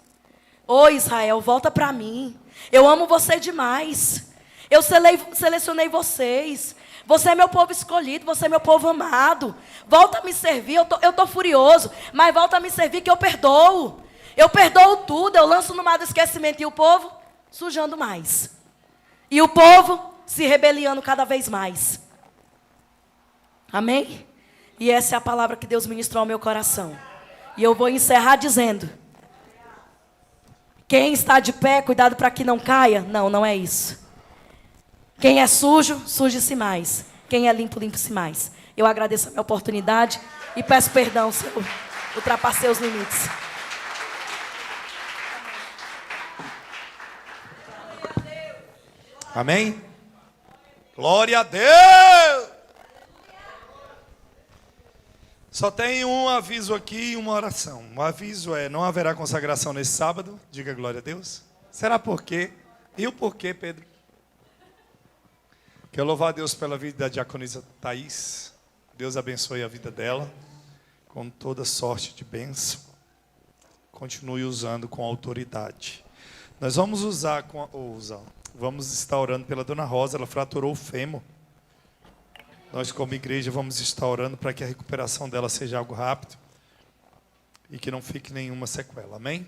Ô Israel, volta para mim. Eu amo você demais. Eu selecionei vocês. Você é meu povo escolhido, você é meu povo amado. Volta a me servir, eu tô furioso. Mas volta a me servir que eu perdoo. Eu perdoo tudo, eu lanço no mar do esquecimento. E o povo sujando mais. E o povo se rebeliando cada vez mais. Amém? E essa é a palavra que Deus ministrou ao meu coração. E eu vou encerrar dizendo: quem está de pé, cuidado para que não caia. Não, não é isso. Quem é sujo, suje-se mais. Quem é limpo, limpe-se mais. Eu agradeço a minha oportunidade e peço perdão se eu ultrapassei os limites. Amém? Glória a Deus! Só tem um aviso aqui e uma oração. O aviso é, não haverá consagração nesse sábado. Diga glória a Deus. Será por quê? E o porquê, Pedro? Quero louvar a Deus pela vida da diaconisa Thaís. Deus abençoe a vida dela com toda sorte de bênção. Continue usando com autoridade. Nós vamos vamos estar orando pela Dona Rosa, ela fraturou o fêmur. Nós, como igreja, vamos estar orando para que a recuperação dela seja algo rápido e que não fique nenhuma sequela. Amém?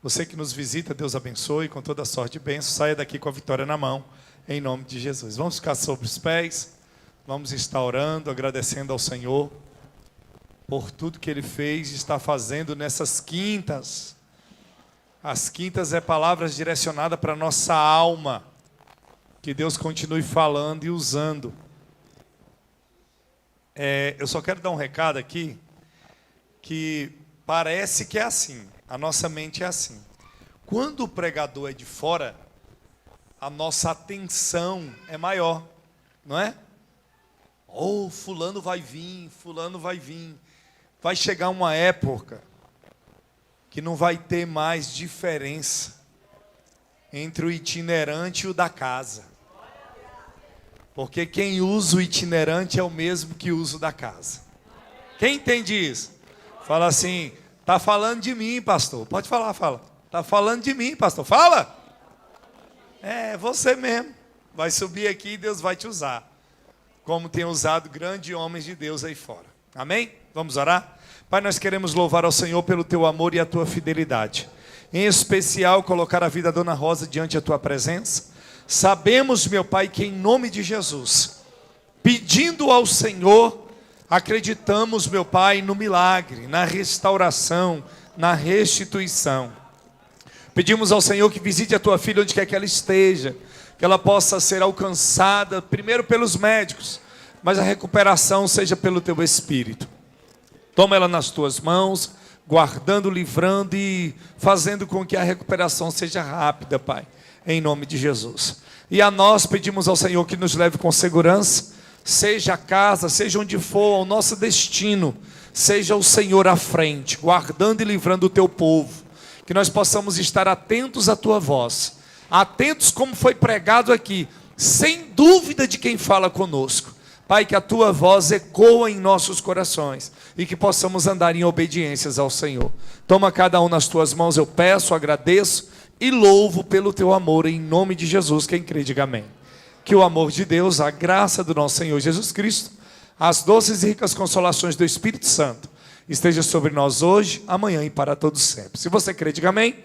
Você que nos visita, Deus abençoe com toda sorte de bênção. Saia daqui com a vitória na mão, em nome de Jesus. Vamos ficar sobre os pés, vamos estar orando, agradecendo ao Senhor por tudo que Ele fez e está fazendo nessas quintas. As quintas é palavras direcionadas para a nossa alma. Que Deus continue falando e usando. Eu só quero dar um recado aqui, que parece que é assim, a nossa mente é assim. Quando o pregador é de fora, a nossa atenção é maior, não é? Oh, fulano vai vir, fulano vai vir. Vai chegar uma época que não vai ter mais diferença entre o itinerante e o da casa. Porque quem usa o itinerante é o mesmo que usa o da casa. Quem entende isso? Fala assim, está falando de mim, pastor. Pode falar, fala. Está falando de mim, pastor. Fala. É, você mesmo. Vai subir aqui e Deus vai te usar. Como tem usado grandes homens de Deus aí fora. Amém? Vamos orar? Pai, nós queremos louvar ao Senhor pelo teu amor e a tua fidelidade. Em especial, colocar a vida da Dona Rosa diante da tua presença. Sabemos, meu Pai, que em nome de Jesus, pedindo ao Senhor, acreditamos, meu Pai, no milagre, na restauração, na restituição. Pedimos ao Senhor que visite a tua filha onde quer que ela esteja, que ela possa ser alcançada, primeiro pelos médicos, mas a recuperação seja pelo teu Espírito. Toma ela nas tuas mãos, guardando, livrando e fazendo com que a recuperação seja rápida, Pai, em nome de Jesus. E a nós pedimos ao Senhor que nos leve com segurança, seja a casa, seja onde for, ao nosso destino, seja o Senhor à frente, guardando e livrando o teu povo, que nós possamos estar atentos à tua voz, atentos como foi pregado aqui, sem dúvida de quem fala conosco. Pai, que a tua voz ecoa em nossos corações e que possamos andar em obediências ao Senhor. Toma cada um nas tuas mãos, eu peço, agradeço e louvo pelo teu amor, em nome de Jesus. Quem crê, diga amém. Que o amor de Deus, a graça do nosso Senhor Jesus Cristo, as doces e ricas consolações do Espírito Santo esteja sobre nós hoje, amanhã e para todos sempre. Se você crê, diga amém.